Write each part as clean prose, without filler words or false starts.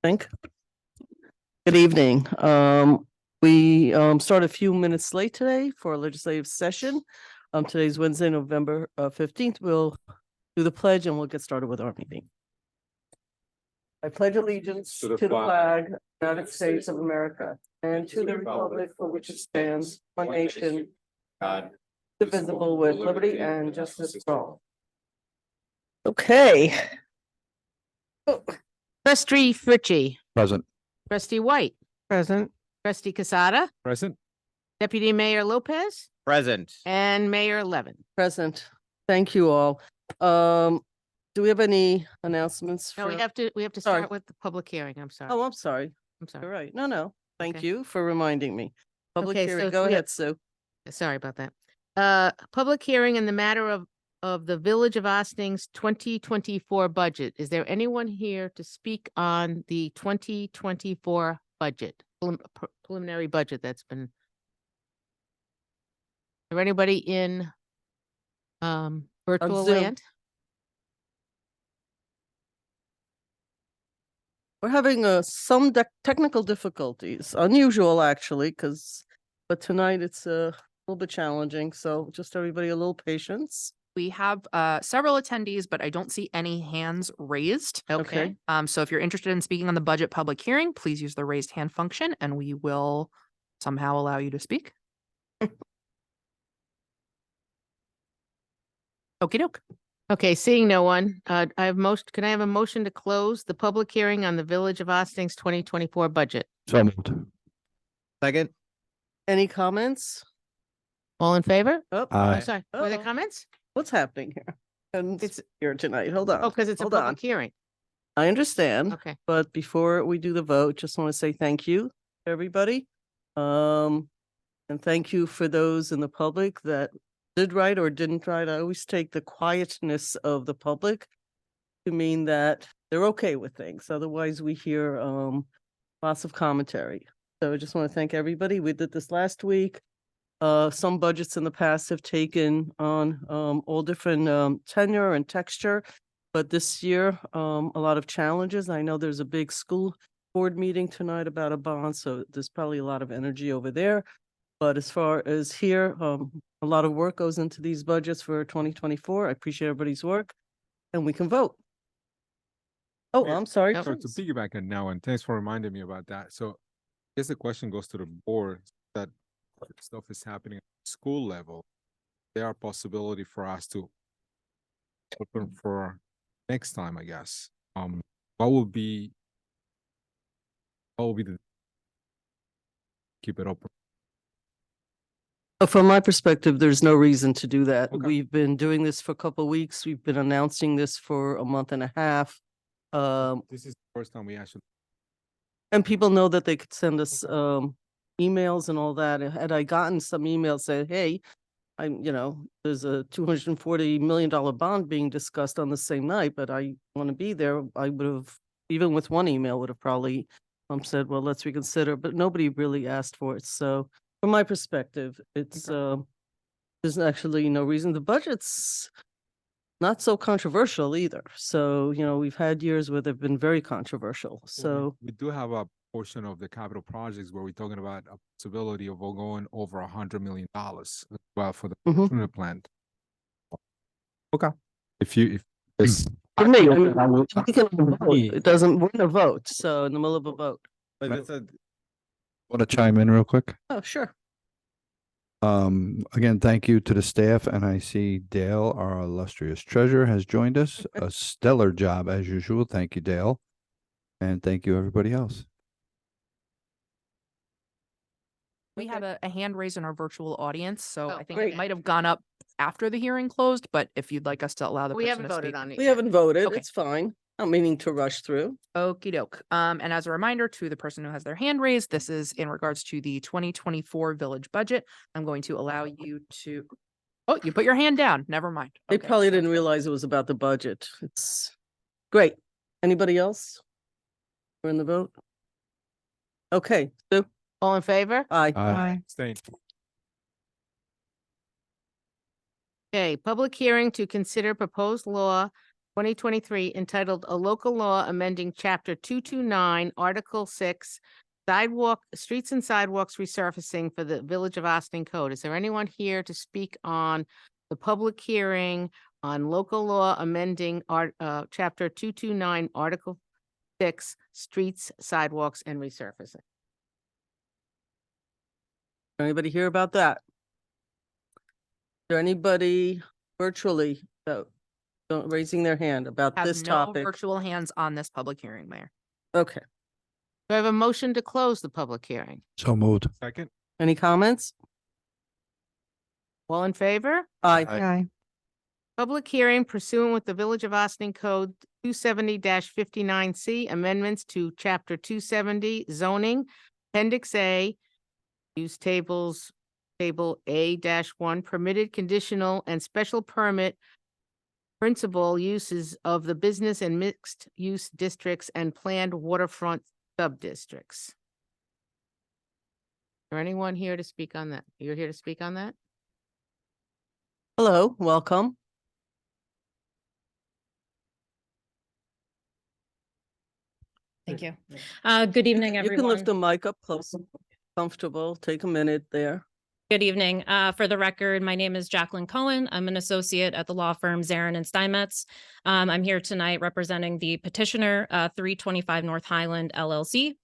Think. Good evening. We started a few minutes late today for a legislative session. Today's Wednesday, November 15th. We'll do the pledge and we'll get started with our meeting. I pledge allegiance to the flag of the United States of America and to the republic for which it stands, one nation, God, indivisible, with liberty and justice for all. Okay. Trustee Fritchie. Present. Trustee White. Present. Trustee Casada. Present. Deputy Mayor Lopez. Present. And Mayor Levin. Present. Thank you all. Do we have any announcements? No, we have to Sorry. start with the public hearing. I'm sorry. Oh, I'm sorry. I'm sorry. You're right. No. Thank Okay. you for reminding me. Public Okay, hearing. so Go we ahead, Sue. Sorry about that. Public hearing in the matter of the Village of Austin's 2024 budget. Is there anyone here to speak on the 2024 budget, preliminary budget that's been? Is there anybody in virtual Zoom. land? We're having some technical difficulties, unusual actually, but tonight it's a little bit challenging. So just everybody a little patience. We have several attendees, but I don't see any hands raised. Okay. So if you're interested in speaking on the budget public hearing, please use the raised hand function and we will somehow allow you to speak. Okie doke. Okay, seeing no one, can I have a motion to close the public hearing on the Village of Austin's 2024 budget? So moved. Second. Any comments? All in favor? Oh, Aye. I'm sorry, were there Uh-oh. comments? what's happening here? And It's- it's here tonight. Hold on. Oh, because it's a Hold on. public hearing. I understand. Okay. But before we do the vote, just want to say thank you to everybody. And thank you for those in the public that did write or didn't write. I always take the quietness of the public to mean that they're okay with things. Otherwise, we hear lots of commentary. So I just want to thank everybody. We did this last week. Some budgets in the past have taken on all different tenure and texture. But this year, a lot of challenges. I know there's a big school board meeting tonight about a bond, so there's probably a lot of energy over there. But as far as here, a lot of work goes into these budgets for 2024. I appreciate everybody's work, and we can vote. Oh, Yeah. I'm sorry. Yep. So to please. piggyback on now, and thanks for reminding me about that. So I guess the question goes to the board that stuff is happening at the school level. There are possibility for us to open for next time, I guess. What will be the keep it open? From my perspective, there's no reason to do that. Okay. We've been doing this for a couple of weeks. We've been announcing this for a month and a half. This is the first time we actually. And people know that they could send us emails and all that. And had I gotten some emails saying, hey, there's a $240 million bond being discussed on the same night, but I want to be there, I would have, even with one email, would have probably said, well, let's reconsider, but nobody really asked for it. So from my perspective, it's there's actually no reason. The budget's not so controversial either. So, we've had years where they've been very controversial. So we do have a portion of the capital projects where we're talking about a possibility of going over $100 million as well for the Mhm. improvement plan. Okay. If this for me, we can vote. It doesn't, we're in a vote. So in the middle of a vote. But that's a Want to chime in real quick? Oh, sure. Again, thank you to the staff, and I see Dale, our illustrious treasurer, has joined us. A stellar job as usual. Thank you, Dale. And thank you, everybody else. We have a hand raised in our virtual audience, so Oh, I think great. it might have gone up after the hearing closed, but if you'd like us to allow the We person haven't to voted speak. on it. We yet. haven't voted. Okay. It's fine. Not meaning to rush through. Okie doke. And as a reminder to the person who has their hand raised, this is in regards to the 2024 village budget. I'm going to allow you to, oh, you put your hand down. Never mind. They Okay. probably didn't realize it was about the budget. It's great. Anybody else? We're in the vote. Okay, Sue? All in favor? Aye. Aye. staying. Okay, public hearing to consider proposed law 2023, entitled A Local Law Amending Chapter 229, Article 6, Streets and Sidewalks Resurfacing for the Village of Austin Code. Is there anyone here to speak on the public hearing on local law amending Chapter 229, Article 6, Streets, Sidewalks, and Resurfacing? Anybody hear about that? Is there anybody virtually raising their hand about Have this no topic? virtual hands on this public hearing, Mayor. Okay. Do I have a motion to close the public hearing? So moved. Second, Any comments? All in favor? Aye. Aye. Public hearing pursuant with the Village of Austin Code 270-59C, amendments to Chapter 270 zoning, Appendix A, use tables, Table A-1, permitted conditional and special permit principal uses of the business and mixed-use districts and planned waterfront sub-districts. Is there anyone here to speak on that? You're here to speak on that? Hello, welcome. Thank you. Good evening, You can lift the everyone. mic up close, comfortable, take a minute there. Good evening. For the record, my name is Jacqueline Cohen. I'm an associate at the law firm Zarin and Steinmetz. I'm here tonight representing the petitioner, 325 North Highland LLC.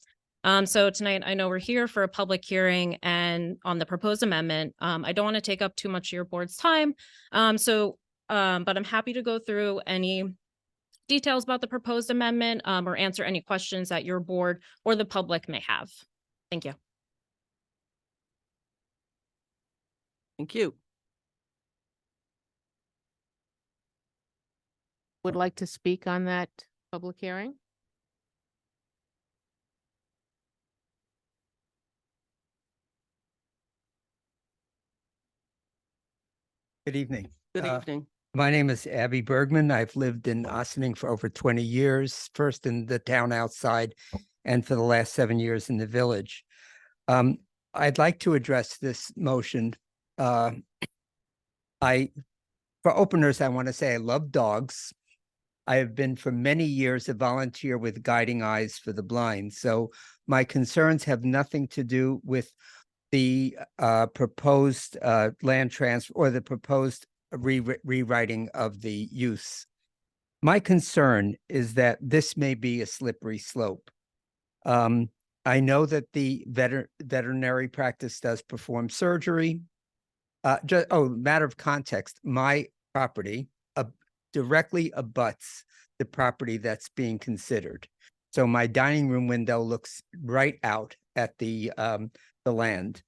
So tonight, I know we're here for a public hearing and on the proposed amendment. I don't want to take up too much of your board's time. But I'm happy to go through any details about the proposed amendment or answer any questions that your board or the public may have. Thank you. Thank you. Would like to speak on that public hearing? Good evening. Good evening. My name is Abby Bergman. I've lived in Ossining for over 20 years, first in the town outside and for the last 7 years in the village. I'd like to address this motion. For openers, I want to say I love dogs. I have been for many years a volunteer with Guiding Eyes for the Blind. So my concerns have nothing to do with the proposed land transfer or the proposed rewriting of the use. My concern is that this may be a slippery slope. I know that the veterinary practice does perform surgery. Matter of context, my property directly abuts the property that's being considered. So my dining room window looks right out at the land.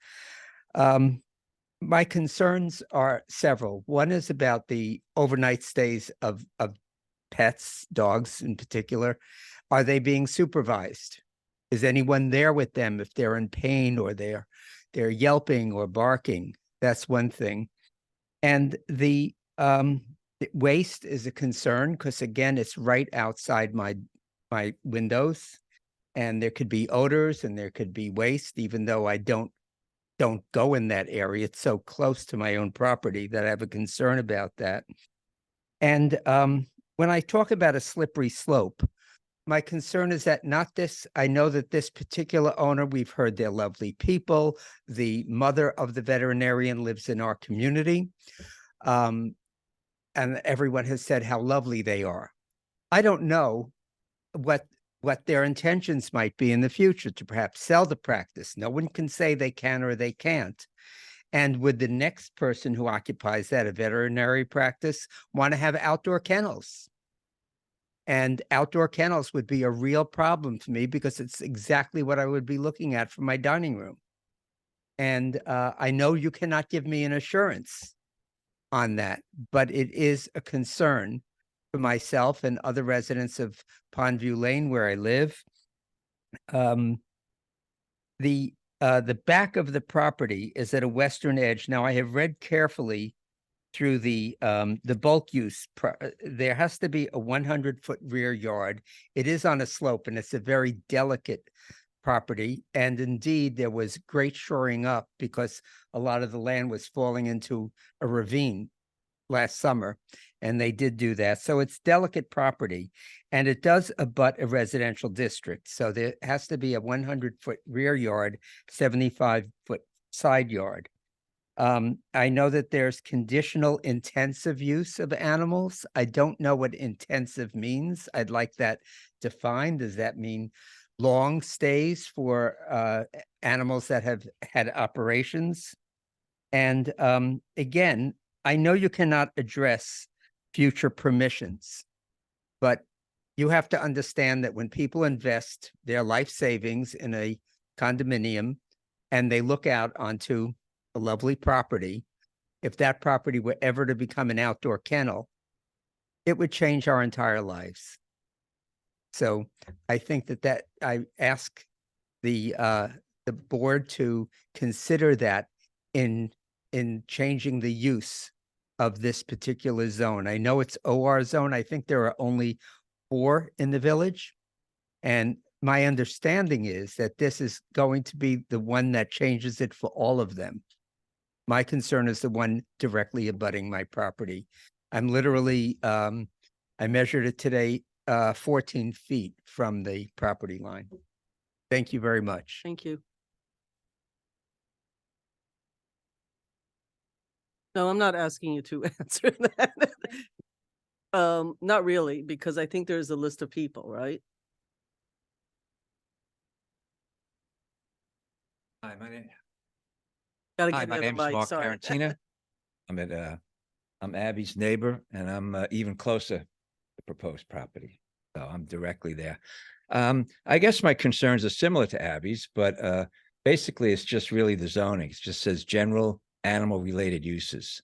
My concerns are several. One is about the overnight stays of pets, dogs in particular. Are they being supervised? Is anyone there with them if they're in pain or they're yelping or barking? That's one thing. And the waste is a concern because, again, it's right outside my windows, and there could be odors and there could be waste, even though I don't go in that area. It's so close to my own property that I have a concern about that. And when I talk about a slippery slope, my concern is that I know that this particular owner, we've heard they're lovely people. The mother of the veterinarian lives in our community. And everyone has said how lovely they are. I don't know what their intentions might be in the future to perhaps sell the practice. No one can say they can or they can't. And would the next person who occupies that, a veterinary practice, want to have outdoor kennels? And outdoor kennels would be a real problem to me because it's exactly what I would be looking at for my dining room. And I know you cannot give me an assurance on that, but it is a concern for myself and other residents of Pondview Lane where I live. The back of the property is at a western edge. Now, I have read carefully through the bulk use. There has to be a 100-foot rear yard. It is on a slope, and it's a very delicate property. And indeed, there was great shoring up because a lot of the land was falling into a ravine. last summer, and they did do that. So it's delicate property, and it does abut a residential district. So there has to be a 100-foot rear yard, 75-foot side yard. I know that there's conditional intensive use of animals. I don't know what intensive means. I'd like that defined. Does that mean long stays for animals that have had operations? And again, I know you cannot address future permissions, but you have to understand that when people invest their life savings in a condominium and they look out onto a lovely property, if that property were ever to become an outdoor kennel, it would change our entire lives. So I think that I ask the board to consider that in changing the use of this particular zone. I know it's OR zone. I think there are only 4 in the village. And my understanding is that this is going to be the one that changes it for all of them. My concern is the one directly abutting my property. I'm literally, I measured it today, 14 feet from the property line. Thank you very much. Thank you. No, I'm not asking you to answer that. Not really, because I think there's a list of people, right? Hi, my name. Gotta Hi, give my you the name is mic, Mark sorry. Parentina. I'm Abby's neighbor, and I'm even closer to the proposed property. So I'm directly there. I guess my concerns are similar to Abby's, but basically it's just really the zoning. It just says general animal related uses.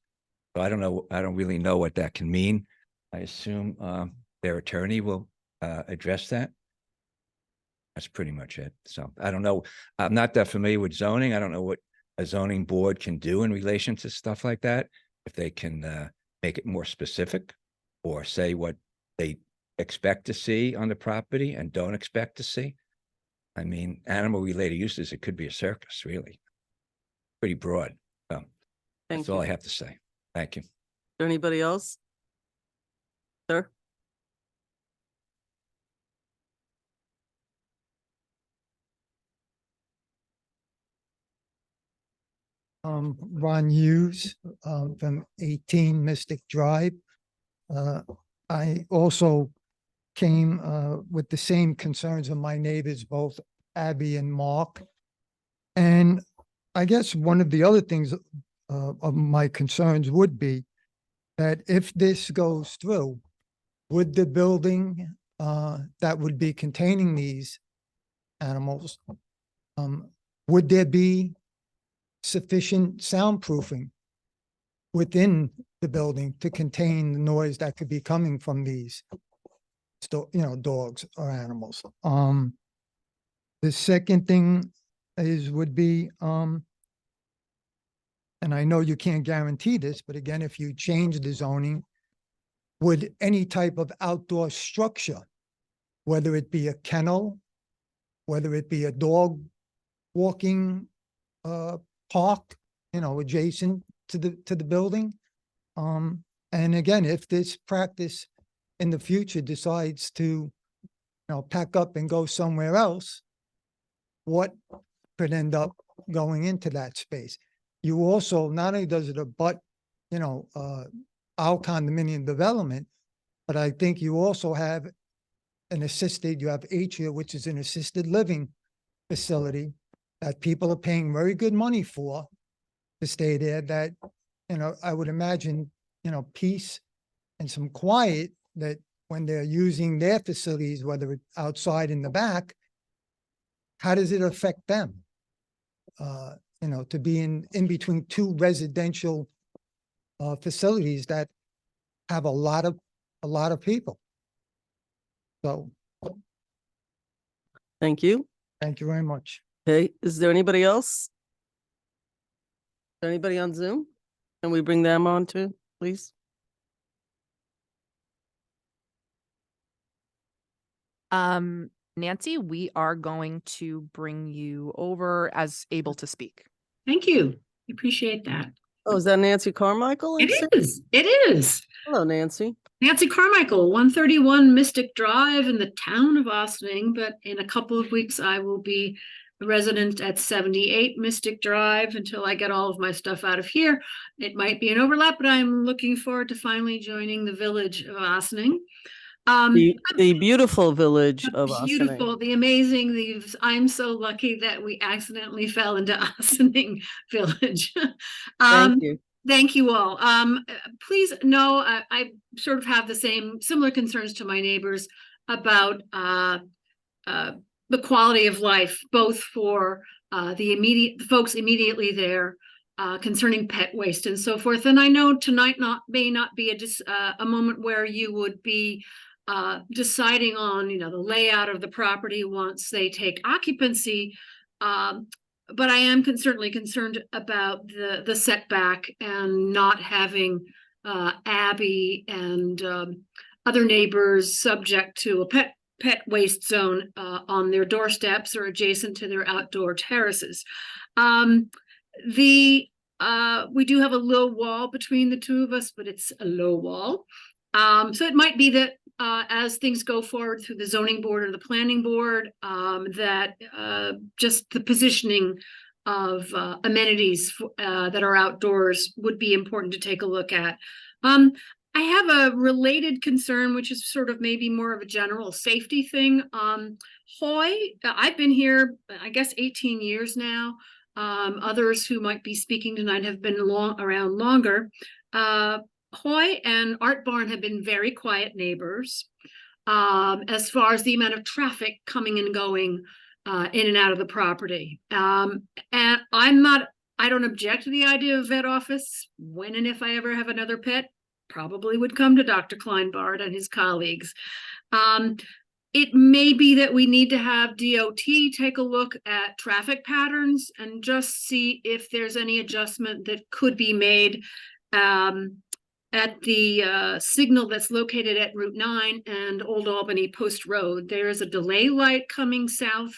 So I don't know. I don't really know what that can mean. I assume their attorney will address that. That's pretty much it. So I don't know. I'm not that familiar with zoning. I don't know what a zoning board can do in relation to stuff like that. If they can make it more specific or say what they expect to see on the property and don't expect to see. I mean, animal related uses, it could be a circus, really. Pretty broad. So Thank that's all I you. have to say. Thank you. Is there anybody else? Sir? Ron Hughes, from 18 Mystic Drive. I also came, with the same concerns of my neighbors, both Abby and Mark. And I guess one of the other things, of my concerns would be that if this goes through, would the building, that would be containing these animals, would there be sufficient soundproofing within the building to contain the noise that could be coming from these, dogs or animals? The second thing would be, and I know you can't guarantee this, but again, if you change the zoning, would any type of outdoor structure, whether it be a kennel, whether it be a dog walking park, adjacent to the building. And again, if this practice in the future decides to, pack up and go somewhere else, what could end up going into that space? You also, not only does it abut, our condominium development, but I think you also have you have Atria, which is an assisted living facility that people are paying very good money for to stay there, that, I would imagine, peace and some quiet, that when they're using their facilities, whether it's outside in the back, how does it affect them? To be in between 2 residential facilities that have a lot of people. So, Thank you. thank you very much. Okay, is there anybody else? Is there anybody on Zoom? Can we bring them on too, please? Nancy, we are going to bring you over as able to speak. Thank you. Appreciate that. Oh, is that Nancy Carmichael? I'm seeing? It is. Hello, Nancy. Nancy Carmichael, 131 Mystic Drive in the town of Ossining, but in a couple of weeks, I will be a resident at 78 Mystic Drive until I get all of my stuff out of here. It might be an overlap, but I'm looking forward to finally joining the village of Ossining. The beautiful village of Beautiful, Ossining. the amazing, I'm so lucky that we accidentally fell into Ossining Village. Thank you. Thank you all. Please know, I sort of have the similar concerns to my neighbors about the quality of life, both for the folks immediately there, concerning pet waste and so forth. And I know tonight may not be a moment where you would be deciding on, the layout of the property once they take occupancy. But I am certainly concerned about the setback and not having Abby and other neighbors subject to a pet waste zone on their doorsteps or adjacent to their outdoor terraces. We do have a low wall between the two of us, but it's a low wall. So it might be that as things go forward through the zoning board or the planning board, that just the positioning of amenities that are outdoors would be important to take a look at. I have a related concern, which is sort of maybe more of a general safety thing. Hoy, I've been here, I guess, 18 years now. Others who might be speaking tonight have been around longer. Hoy and Art Barn have been very quiet neighbors as far as the amount of traffic coming and going in and out of the property. And I don't object to the idea of vet office. When and if I ever have another pet, probably would come to Dr. Kleinbart and his colleagues. It may be that we need to have DOT take a look at traffic patterns and just see if there's any adjustment that could be made at the signal that's located at Route 9 and Old Albany Post Road. There is a delay light coming south.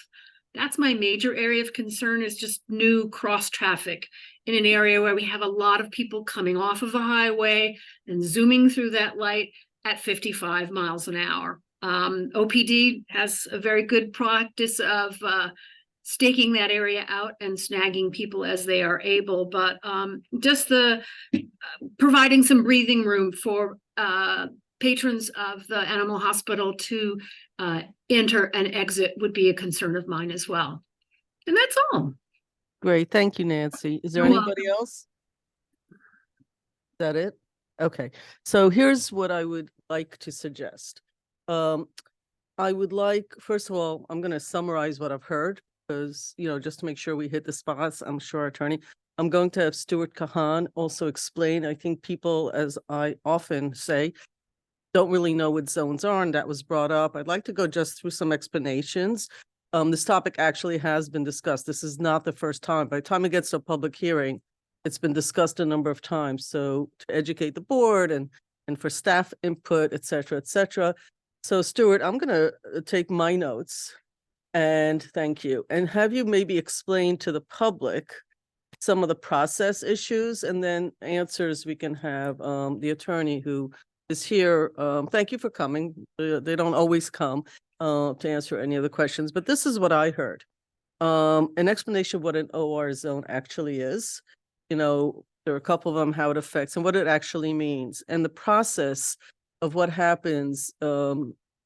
That's my major area of concern, is just new cross traffic in an area where we have a lot of people coming off of the highway and zooming through that light at 55 miles an hour. OPD has a very good practice of staking that area out and snagging people as they are able, but just providing some breathing room for patrons of the animal hospital to enter and exit would be a concern of mine as well. And that's all. Great. Thank you, Nancy. Is there You're anybody else? Is that it? Okay. So here's what I would like to suggest. I would like, first of all, I'm going to summarize what I've heard because, just to make sure we hit the spots. I'm sure our attorney, I'm going to have Stuart Kahan also explain. I think people, as I often say, don't really know what zones are, and that was brought up. I'd like to go just through some explanations. This topic actually has been discussed. This is not the first time. By the time it gets to a public hearing, it's been discussed a number of times. So to educate the board and for staff input, et cetera, et cetera. So Stuart, I'm going to take my notes and thank you. And have you maybe explain to the public some of the process issues, and then answers we can have the attorney who is here. Thank you for coming. They don't always come to answer any of the questions, but this is what I heard. An explanation of what an OR zone actually is. There are a couple of them, how it affects and what it actually means, and the process of what happens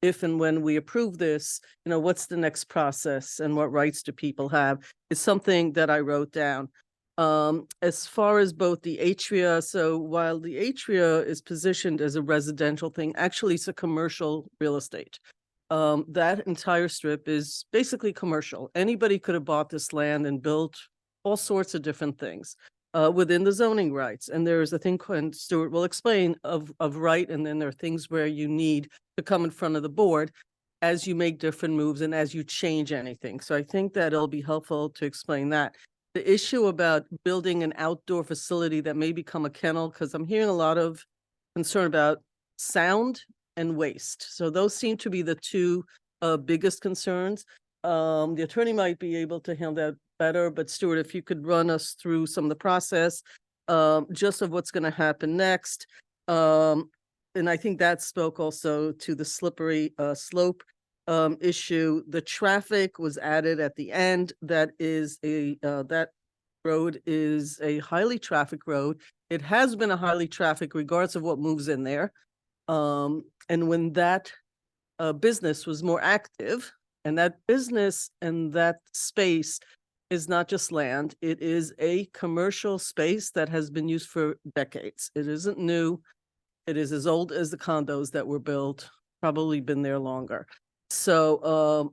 if and when we approve this, what's the next process and what rights do people have, is something that I wrote down. As far as both the atria, so while the atria is positioned as a residential thing, actually it's a commercial real estate. That entire strip is basically commercial. Anybody could have bought this land and built all sorts of different things within the zoning rights. And there's a thing, and Stuart will explain, of right, and then there are things where you need to come in front of the board as you make different moves and as you change anything. So I think that it'll be helpful to explain that. The issue about building an outdoor facility that may become a kennel, because I'm hearing a lot of concern about sound and waste. So those seem to be the two biggest concerns. The attorney might be able to handle that better, but Stuart, if you could run us through some of the process just of what's going to happen next. And I think that spoke also to the slippery slope issue. The traffic was added at the end. That road is a highly traffic road. It has been a highly traffic regardless of what moves in there. And when that business was more active, and that business and that space is not just land, it is a commercial space that has been used for decades. It isn't new. It is as old as the condos that were built, probably been there longer. So,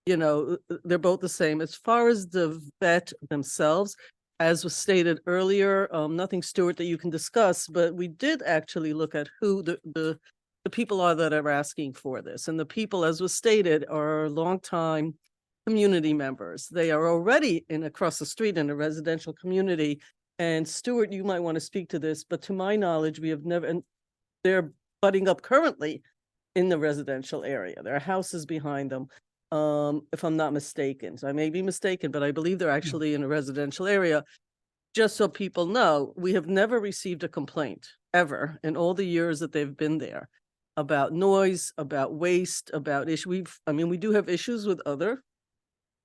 they're both the same. As far as the vet themselves, as was stated earlier, nothing, Stuart, that you can discuss, but we did actually look at who the people are that are asking for this. And the people, as was stated, are longtime community members. They are already across the street in a residential community. And Stuart, you might want to speak to this, but to my knowledge, we have never, and they're butting up currently in the residential area. There are houses behind them, if I'm not mistaken. So I may be mistaken, but I believe they're actually in a residential area. Just so people know, we have never received a complaint ever in all the years that they've been there about noise, about waste, about issues. We do have issues with other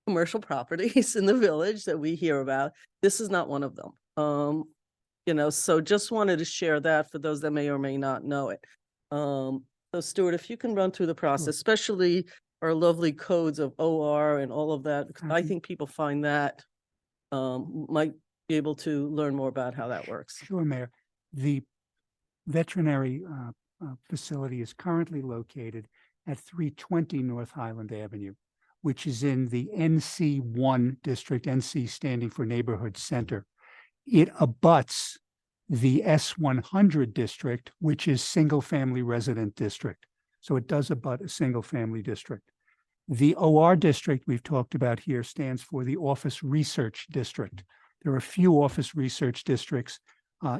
commercial properties in the village that we hear about. This is not one of them. So just wanted to share that for those that may or may not know it. So Stuart, if you can run through the process, especially our lovely codes of OR and all of that, because I think people find that might be able to learn more about how that works. Sure, Mayor. The veterinary facility is currently located at 320 North Highland Avenue, which is in the NC1 district, NC standing for Neighborhood Center. It abuts the S100 district, which is single family resident district. So it does abut a single family district. The OR district we've talked about here stands for the Office Research District. There are a few office research districts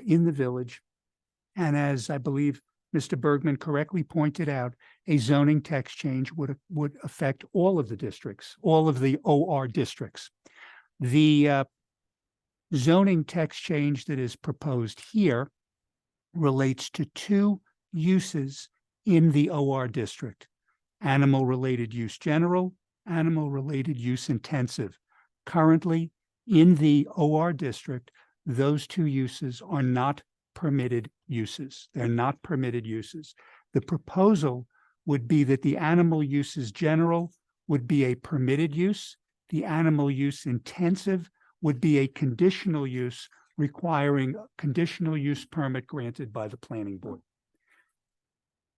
in the village. And as I believe Mr. Bergman correctly pointed out, a zoning text change would affect all of the districts, all of the OR districts. The zoning text change that is proposed here relates to two uses in the OR district: animal-related use general, animal-related use intensive. Currently, in the OR district, those two uses are not permitted uses. They're not permitted uses. The proposal would be that the animal uses general would be a permitted use. The animal use intensive would be a conditional use requiring a conditional use permit granted by the planning board.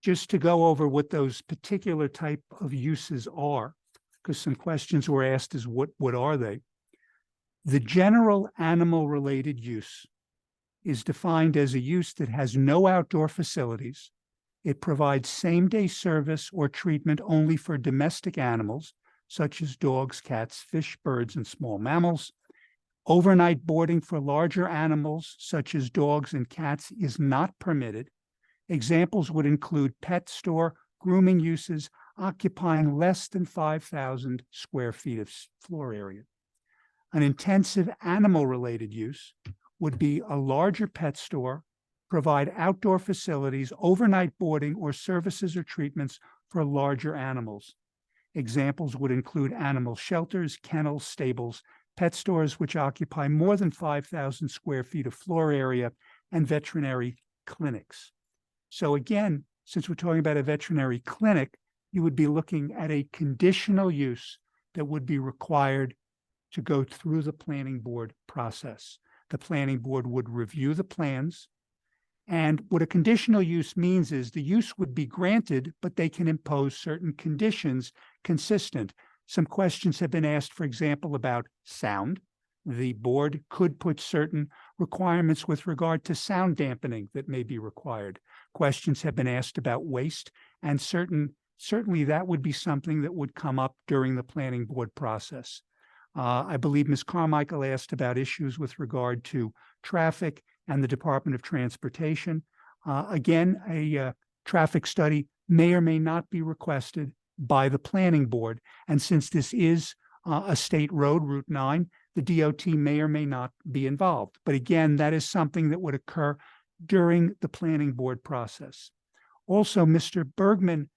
Just to go over what those particular type of uses are, because some questions were asked is what are they? The general animal-related use is defined as a use that has no outdoor facilities. It provides same-day service or treatment only for domestic animals, such as dogs, cats, fish, birds, and small mammals. Overnight boarding for larger animals, such as dogs and cats, is not permitted. Examples would include pet store, grooming uses occupying less than 5,000 square feet of floor area. An intensive animal-related use would be a larger pet store, provide outdoor facilities, overnight boarding, or services or treatments for larger animals. Examples would include animal shelters, kennels, stables, pet stores which occupy more than 5,000 square feet of floor area, and veterinary clinics. So again, since we're talking about a veterinary clinic, you would be looking at a conditional use that would be required to go through the planning board process. The planning board would review the plans. And what a conditional use means is the use would be granted, but they can impose certain conditions consistent. Some questions have been asked, for example, about sound. The board could put certain requirements with regard to sound dampening that may be required. Questions have been asked about waste, and certainly that would be something that would come up during the planning board process. I believe Ms. Carmichael asked about issues with regard to traffic and the Department of Transportation. Again, a traffic study may or may not be requested by the planning board. And since this is a state road, Route 9, the DOT may or may not be involved. But again, that is something that would occur during the planning board process. Also, Mr. Bergman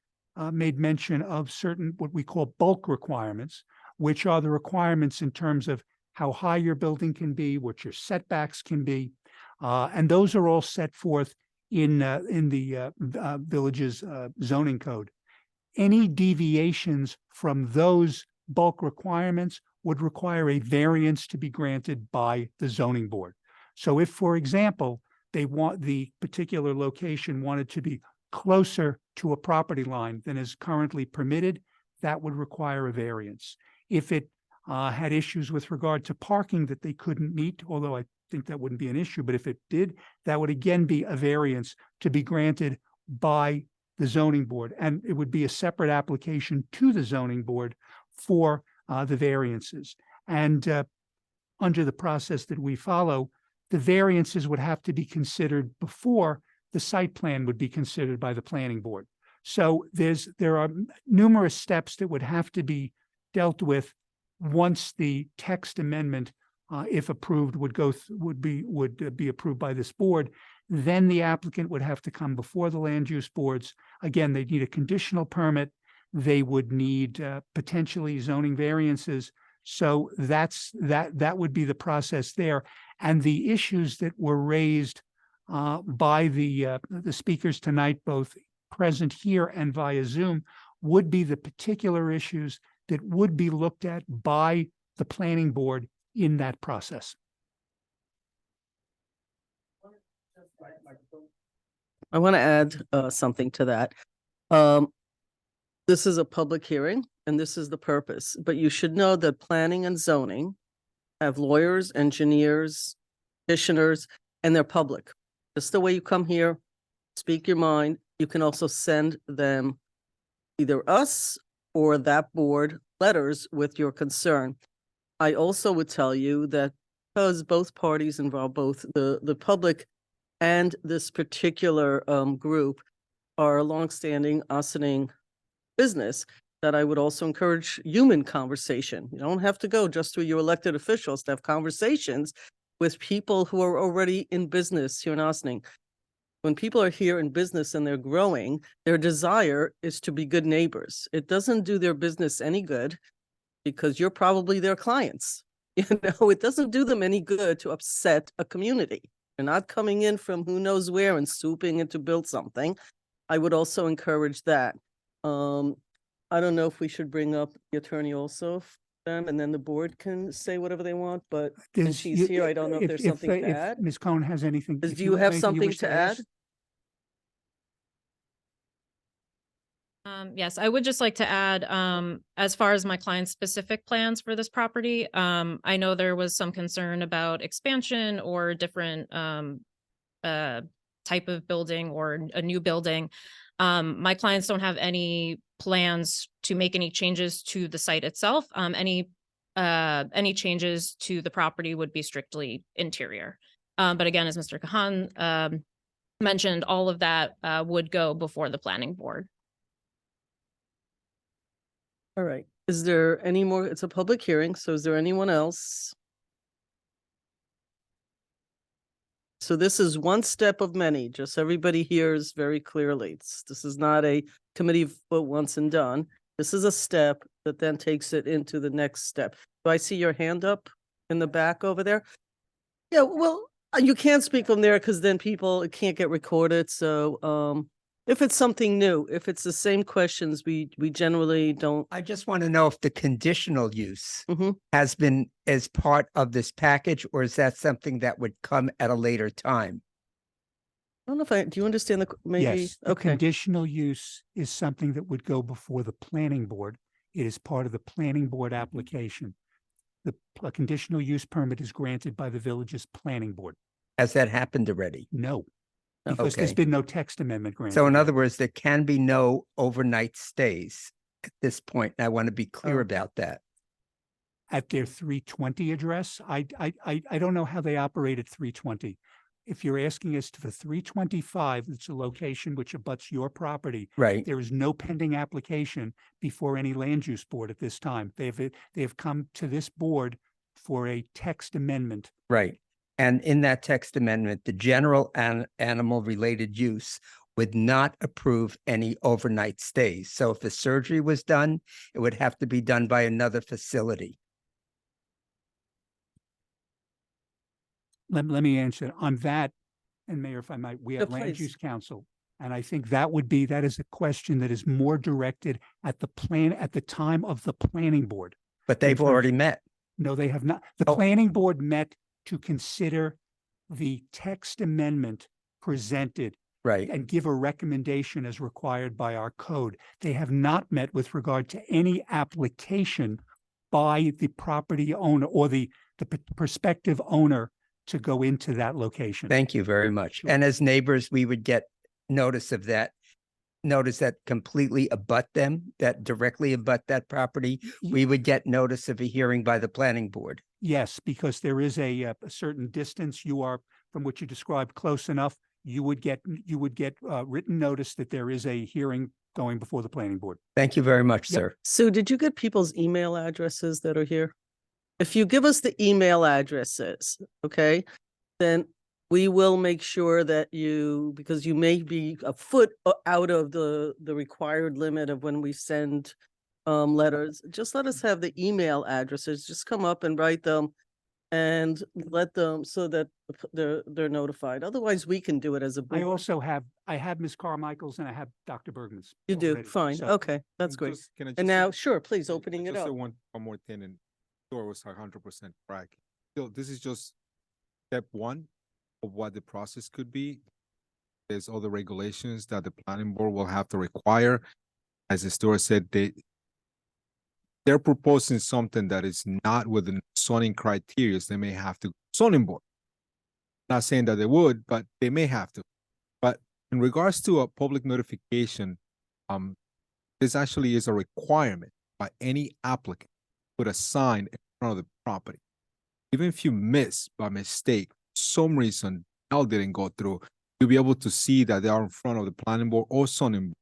made mention of certain what we call bulk requirements, which are the requirements in terms of how high your building can be, what your setbacks can be. And those are all set forth in the village's zoning code. Any deviations from those bulk requirements would require a variance to be granted by the zoning board. So if, for example, they want the particular location wanted to be closer to a property line than is currently permitted, that would require a variance. If it had issues with regard to parking that they couldn't meet, although I think that wouldn't be an issue, but if it did, that would again be a variance to be granted by the zoning board. And it would be a separate application to the zoning board for the variances. And under the process that we follow, the variances would have to be considered before the site plan would be considered by the planning board. So there are numerous steps that would have to be dealt with once the text amendment, if approved, would be approved by this board. Then the applicant would have to come before the land use boards. Again, they'd need a conditional permit. They would need potentially zoning variances. So that would be the process there. And the issues that were raised by the speakers tonight, both present here and via Zoom, would be the particular issues that would be looked at by the planning board in that process. I want to add something to that. This is a public hearing and this is the purpose, but you should know that planning and zoning have lawyers, engineers, petitioners, and they're public. Just the way you come here, speak your mind, you can also send them, either us or that board, letters with your concern. I also would tell you that because both parties involve both the public and this particular group are a longstanding Austining business, that I would also encourage human conversation. You don't have to go just through your elected officials to have conversations with people who are already in business here in Austining. When people are here in business and they're growing, their desire is to be good neighbors. It doesn't do their business any good because you're probably their clients. You know, it doesn't do them any good to upset a community. They're not coming in from who knows where and swooping in to build something. I would also encourage that. I don't know if we should bring up the attorney also for them, and then the board can say whatever they want, but since she's here, I don't know if there's something to add. Ms. Cohen has anything. Do if you have anything something wish to add? Yes, I would just like to add, as far as my client's specific plans for this property, I know there was some concern about expansion or different type of building or a new building. My clients don't have any plans to make any changes to the site itself. Any changes to the property would be strictly interior. But again, as Mr. Kahan mentioned, all of that would go before the planning board. All right. Is there any more? It's a public hearing, so is there anyone else? So this is one step of many, just so everybody hears very clearly. This is not a committee vote once and done. This is a step that then takes it into the next step. Do I see your hand up in the back over there? Yeah, well, you can't speak from there because then it can't get recorded. So if it's something new, if it's the same questions, we generally don't. I just want to know if the conditional use Mhm. has been as part of this package, or is that something that would come at a later time? I don't know if do you understand maybe? Yes, the Okay. conditional use is something that would go before the planning board. It is part of the planning board application. A conditional use permit is granted by the village's planning board. Has that happened already? No, because there's Okay. been no text amendment granted. So in yet. other words, there can be no overnight stays at this point. And I want to be clear Oh. about that. At their 320 address, I don't know how they operate at 320. If you're asking as to the 325, it's a location which abuts your property. Right. There is no pending application before any land use board at this time. They have come to this board for a text amendment. Right. And in that text amendment, the general animal related use would not approve any overnight stays. So if the surgery was done, it would have to be done by another facility. Let me answer on that. And Mayor, if I might, we have Yeah, land please. use council. And I think that is a question that is more directed at the time of the planning board. But they've terms- already met. No, they have not. The Oh. planning board met to consider the text amendment presented Right. and give a recommendation as required by our code. They have not met with regard to any application by the property owner or the prospective owner to go into that location. Thank you very much. Sure. And as neighbors, we would get notice of that. Notice that completely abut them, that directly abut that property. We would get notice of a hearing by the planning board. Yes, because there is a certain distance. You are, from what you described, close enough. You would get written notice that there is a hearing going before the planning board. Thank you very much, Yep. sir. Sue, did you get people's email addresses that are here? If you give us the email addresses, okay, then we will make sure that because you may be a foot out of the required limit of when we send letters, just let us have the email addresses, just come up and write them and let them so that they're notified. Otherwise, we can do it as a I board. also have Ms. Carmichael's and I have Dr. Bergman's. You do, already. fine, So- okay, that's And great. just- can I just And say- now, sure, please, Can I opening it just say up. one more thing, and Dora was 100% correct. So this is just step one of what the process could be. There's other regulations that the planning board will have to require. As the store said, they're proposing something that is not within zoning criteria. They may have to zoning board. Not saying that they would, but they may have to. But in regards to a public notification, this actually is a requirement by any applicant to put a sign in front of the property. Even if you miss by mistake, some reason L didn't go through, you'll be able to see that they are in front of the planning board or zoning board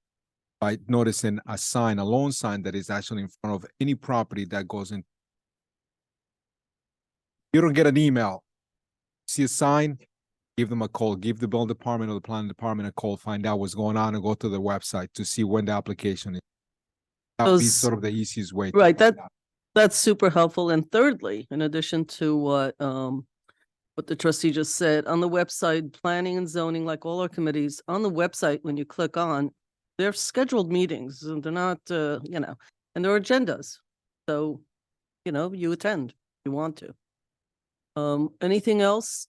by noticing a sign, a loan sign that is actually in front of any property that goes in. You don't get an email. See a sign, give them a call, give the building department or the planning department a call, find out what's going on and go to the website to see when the application is. That would be Those- sort of the easiest way. to Right, find out. that's super helpful. And thirdly, in addition to what the trustee just said, on the website, planning and zoning, like all our committees, on the website, when you click on, they're scheduled meetings, and they're not, and there are agendas. So, you attend, if you want to. Anything else?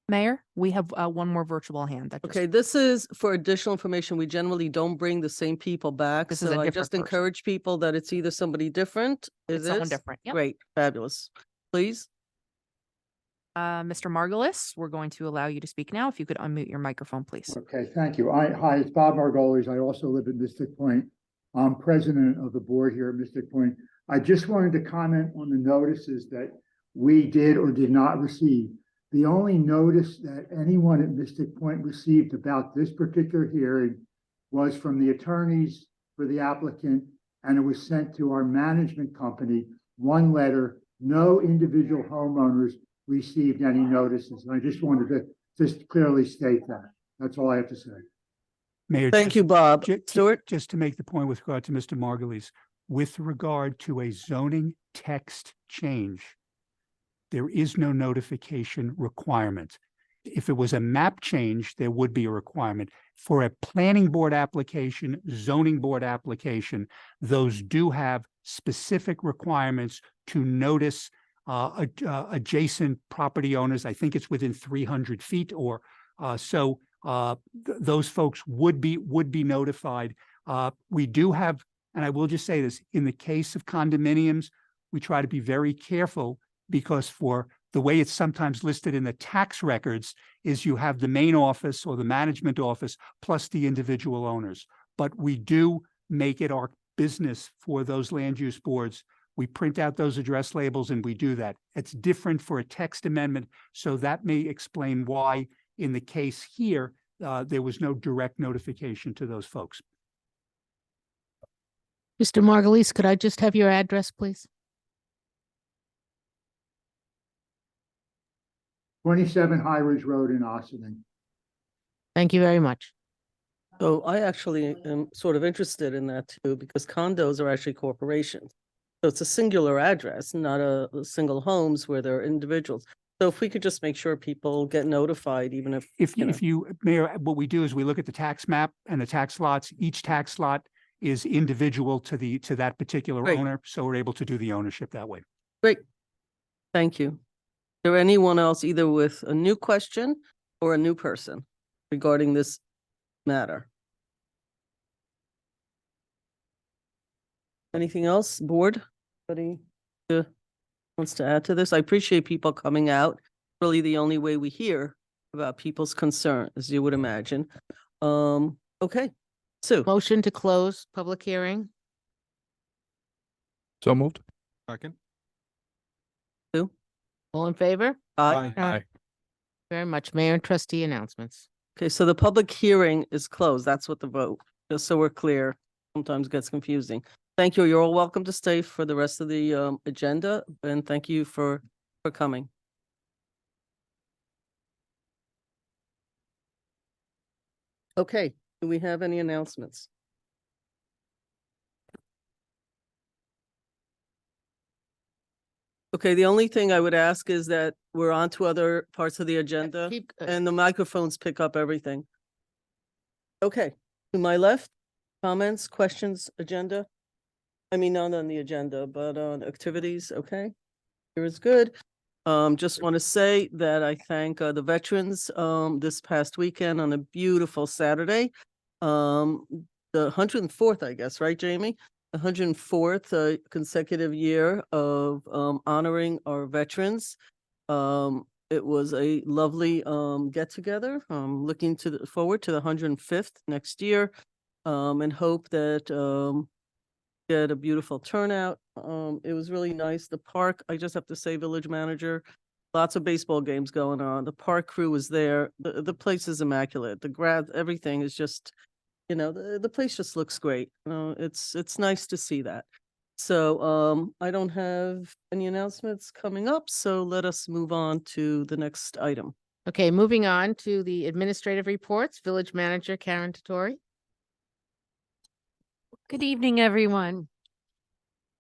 Mayor, we have one more virtual hand that just Okay, this is for additional information. We generally don't bring the same people back. This is a So I different just person. encourage people that it's either somebody different. It's Is someone this? different. Yep. Great, fabulous. Please. Mr. Margolis, we're going to allow you to speak now. If you could unmute your microphone, please. Okay, thank you. Hi, it's Bob Margolis. I also live in Mystic Point. I'm president of the board here at Mystic Point. I just wanted to comment on the notices that we did or did not receive. The only notice that anyone at Mystic Point received about this particular hearing was from the attorneys for the applicant, and it was sent to our management company, one letter. No individual homeowners received any notices. And I just wanted to just clearly state that. That's all I have to say. Mayor. Thank you, Bob. Stuart? Just to make the point with regard to Mr. Margulies, with regard to a zoning text change, there is no notification requirement. If it was a map change, there would be a requirement. For a planning board application, zoning board application, those do have specific requirements to notice adjacent property owners. I think it's within 300 feet or so. Those folks would be notified. We do have, and I will just say this, in the case of condominiums, we try to be very careful because for the way it's sometimes listed in the tax records is you have the main office or the management office plus the individual owners. But we do make it our business for those land use boards. We print out those address labels and we do that. It's different for a text amendment. So that may explain why in the case here, there was no direct notification to those folks. Mr. Margulies, could I just have your address, please? 27 High Ridge Road in Ossining. Thank you very much. So I actually am sort of interested in that too, because condos are actually corporations. So it's a singular address, not a single homes where there are individuals. So if we could just make sure people get notified, even if, If you, Mayor, what we do is we look at the tax map and the tax lots. Each tax lot is individual to that particular Great. owner. So we're able to do the ownership that way. great. Thank you. Is there anyone else either with a new question or a new person regarding this matter? Anything else, board? Anybody wants to add to this? I appreciate people coming out. Really the only way we hear about people's concern, as you would imagine. Okay, Sue. Motion to close public hearing. So moved. Second. Sue? All in favor? Aye. Aye. Very much. Mayor and trustee announcements. Okay, so the public hearing is closed. That's what the vote, just so we're clear. Sometimes gets confusing. Thank you. You're all welcome to stay for the rest of the agenda, and thank you for coming. Okay, do we have any announcements? Okay, the only thing I would ask is that we're on to other parts of the agenda Keep- and the microphones pick up everything. Okay, to my left, comments, questions, agenda? I mean, not on the agenda, but on activities, okay? Here is good. Just want to say that I thank the veterans this past weekend on a beautiful Saturday. The 104th, I guess, right, Jamie? 104th consecutive year of honoring our veterans. It was a lovely get together. Looking forward to the 105th next year, and hope that get a beautiful turnout. It was really nice. The park, I just have to say, village manager, lots of baseball games going on. The park crew was there. The place is immaculate. The grass, everything is just, the place just looks great. It's nice to see that. So I don't have any announcements coming up, so let us move on to the next item. Okay, moving on to the administrative reports. Village manager Karen Totori. Good evening, everyone.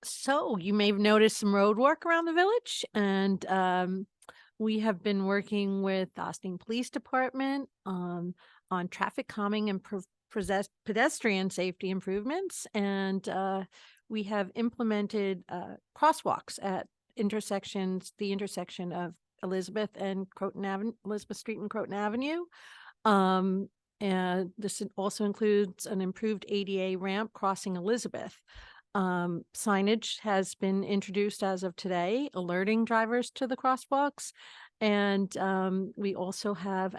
So you may have noticed some road work around the village, and we have been working with Austin Police Department on traffic calming and pedestrian safety improvements, and we have implemented crosswalks at intersections, the intersection of Elizabeth and Croton Avenue, Elizabeth Street and Croton Avenue. And this also includes an improved ADA ramp crossing Elizabeth. Signage has been introduced as of today, alerting drivers to the crosswalks. And we also have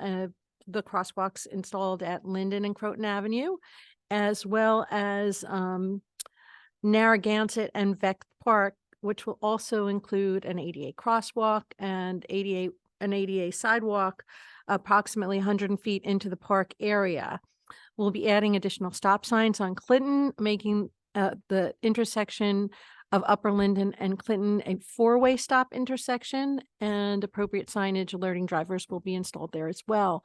the crosswalks installed at Linden and Croton Avenue, as well as Narragansett and Vecht Park, which will also include an ADA crosswalk and an ADA sidewalk approximately 100 feet into the park area. We'll be adding additional stop signs on Clinton, making the intersection of Upper Linden and Clinton a four-way stop intersection, and appropriate signage alerting drivers will be installed there as well.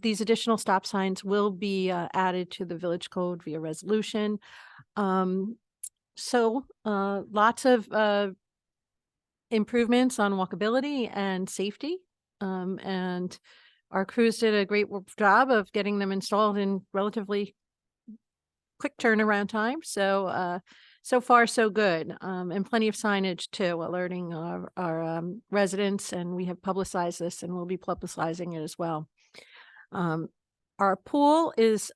These additional stop signs will be added to the village code via resolution. So lots of improvements on walkability and safety. And our crews did a great job of getting them installed in relatively quick turnaround time. So so far so good. And plenty of signage too, alerting our residents, and we have publicized this and we'll be publicizing it as well. Our pool is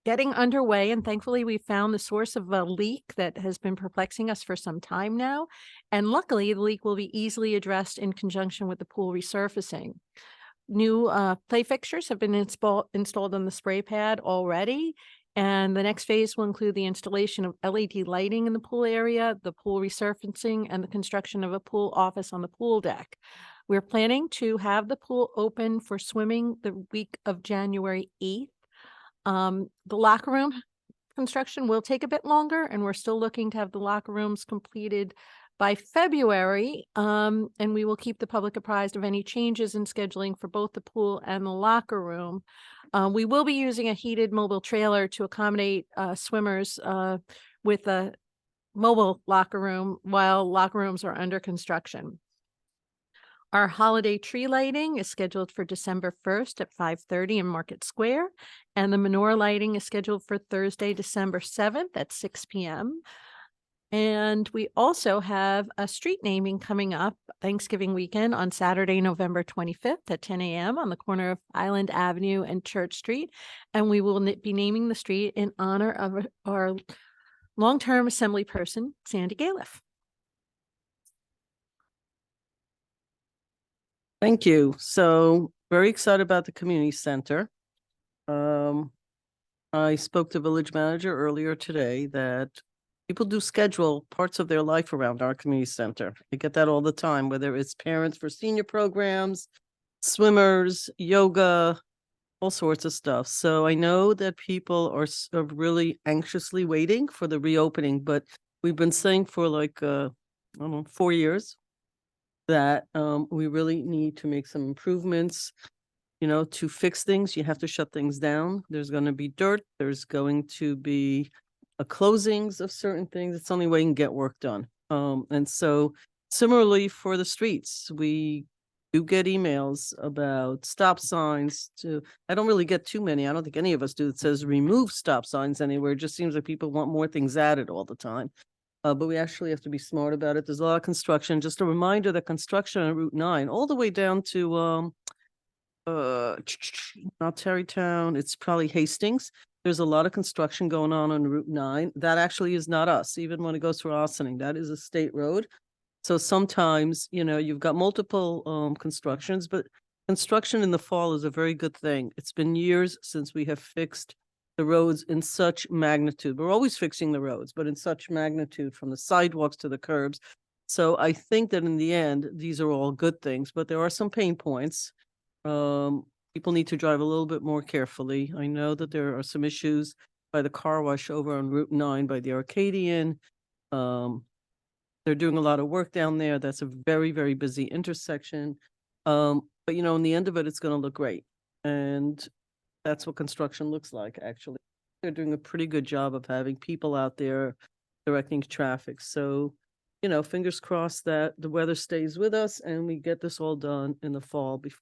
getting underway, and thankfully we found the source of a leak that has been perplexing us for some time now. And luckily the leak will be easily addressed in conjunction with the pool resurfacing. New play fixtures have been installed on the spray pad already. And the next phase will include the installation of LED lighting in the pool area, the pool resurfacing, and the construction of a pool office on the pool deck. We're planning to have the pool open for swimming the week of January 8th. The locker room construction will take a bit longer, and we're still looking to have the locker rooms completed by February, and we will keep the public apprised of any changes in scheduling for both the pool and the locker room. We will be using a heated mobile trailer to accommodate swimmers with a mobile locker room while locker rooms are under construction. Our holiday tree lighting is scheduled for December 1st at 5:30 in Market Square, and the menorah lighting is scheduled for Thursday, December 7th at 6 p.m. And we also have a street naming coming up Thanksgiving weekend on Saturday, November 25th at 10 a.m. on the corner of Island Avenue and Church Street. And we will be naming the street in honor of our long-term assembly person, Sandy Galiff. Thank you. So very excited about the community center. I spoke to village manager earlier today that people do schedule parts of their life around our community center. I get that all the time, whether it's parents for senior programs, swimmers, yoga, all sorts of stuff. So I know that people are really anxiously waiting for the reopening, but we've been saying for like, I don't know, 4 years that we really need to make some improvements. You know, to fix things, you have to shut things down. There's going to be dirt. There's going to be closings of certain things. It's the only way you can get work done. And so similarly for the streets, we do get emails about stop signs I don't really get too many. I don't think any of us do. It says remove stop signs anywhere. It just seems like people want more things added all the time. But we actually have to be smart about it. There's a lot of construction. Just a reminder that construction on Route 9, all the way down to not Terrytown, it's probably Hastings. There's a lot of construction going on Route 9. That actually is not us, even when it goes through Ossining. That is a state road. So sometimes, you know, you've got multiple constructions, but construction in the fall is a very good thing. It's been years since we have fixed the roads in such magnitude. We're always fixing the roads, but in such magnitude from the sidewalks to the curbs. So I think that in the end, these are all good things, but there are some pain points. People need to drive a little bit more carefully. I know that there are some issues by the car wash over on Route 9 by the Arcadian. They're doing a lot of work down there. That's a very, very busy intersection. But you know, in the end of it, it's going to look great. And that's what construction looks like, actually. They're doing a pretty good job of having people out there directing traffic. So, you know, fingers crossed that the weather stays with us and we get this all done in the fall before.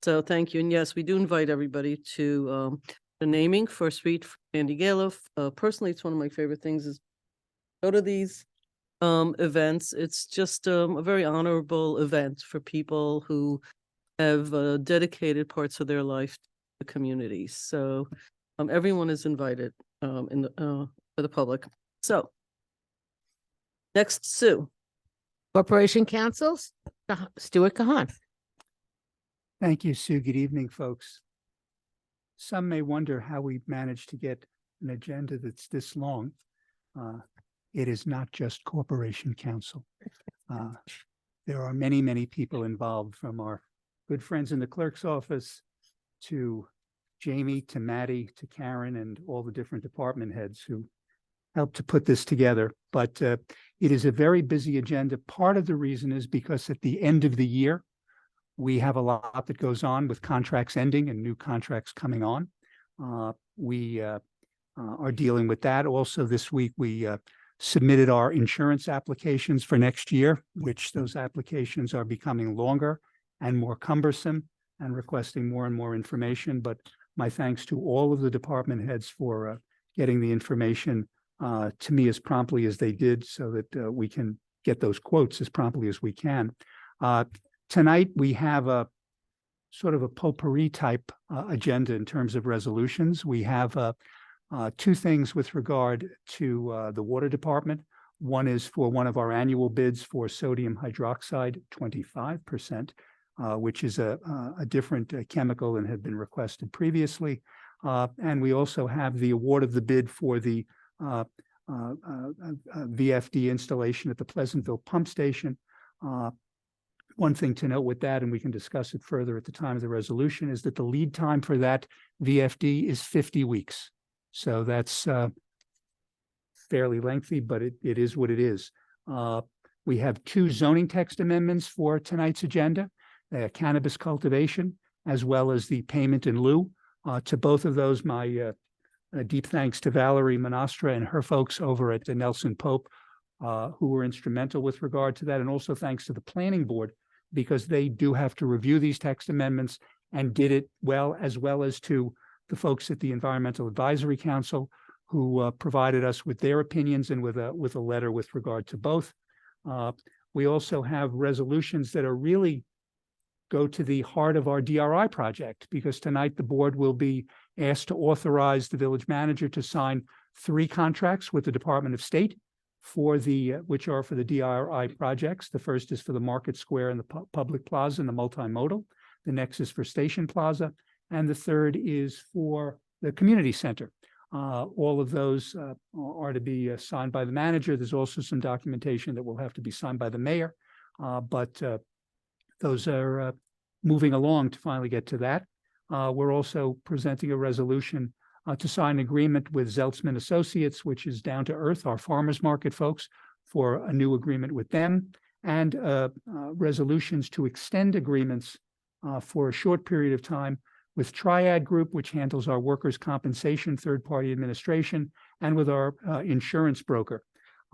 So thank you. And yes, we do invite everybody to the naming for Street Sandy Galiff. Personally, it's one of my favorite things is go to these events. It's just a very honorable event for people who have dedicated parts of their life to the community. So everyone is invited for the public. So next, Sue. Corporation Councils, Stuart Kahan. Thank you, Sue. Good evening, folks. Some may wonder how we managed to get an agenda that's this long. It is not just Corporation Council. There are many, many people involved, from our good friends in the clerk's office to Jamie, to Maddie, to Karen, and all the different department heads who helped to put this together. But it is a very busy agenda. Part of the reason is because at the end of the year, we have a lot that goes on with contracts ending and new contracts coming on. We are dealing with that. Also this week, we submitted our insurance applications for next year, which those applications are becoming longer and more cumbersome and requesting more and more information. But my thanks to all of the department heads for getting the information to me as promptly as they did, so that we can get those quotes as promptly as we can. Tonight, we have a sort of a potpourri type agenda in terms of resolutions. We have two things with regard to the water department. One is for one of our annual bids for sodium hydroxide, 25%, which is a different chemical than had been requested previously. And we also have the award of the bid for the VFD installation at the Pleasantville Pump Station. One thing to note with that, and we can discuss it further at the time of the resolution, is that the lead time for that VFD is 50 weeks. So that's fairly lengthy, but it is what it is. We have two zoning text amendments for tonight's agenda, cannabis cultivation, as well as the payment in lieu. To both of those, my deep thanks to Valerie Monastra and her folks over at the Nelson Pope, who were instrumental with regard to that. And also thanks to the planning board, because they do have to review these text amendments and did it well as to the folks at the Environmental Advisory Council, who provided us with their opinions and with a letter with regard to both. We also have resolutions that are really go to the heart of our DRI project, because tonight the board will be asked to authorize the village manager to sign 3 contracts with the Department of State for which are for the DRI projects. The first is for the Market Square and the Public Plaza and the multimodal. The next is for Station Plaza. And the third is for the community center. All of those are to be signed by the manager. There's also some documentation that will have to be signed by the mayor. But those are moving along to finally get to that. We're also presenting a resolution to sign an agreement with Zeltzman Associates, which is Down to Earth, our farmers market folks, for a new agreement with them, and resolutions to extend agreements for a short period of time with Triad Group, which handles our workers' compensation third-party administration, and with our insurance broker.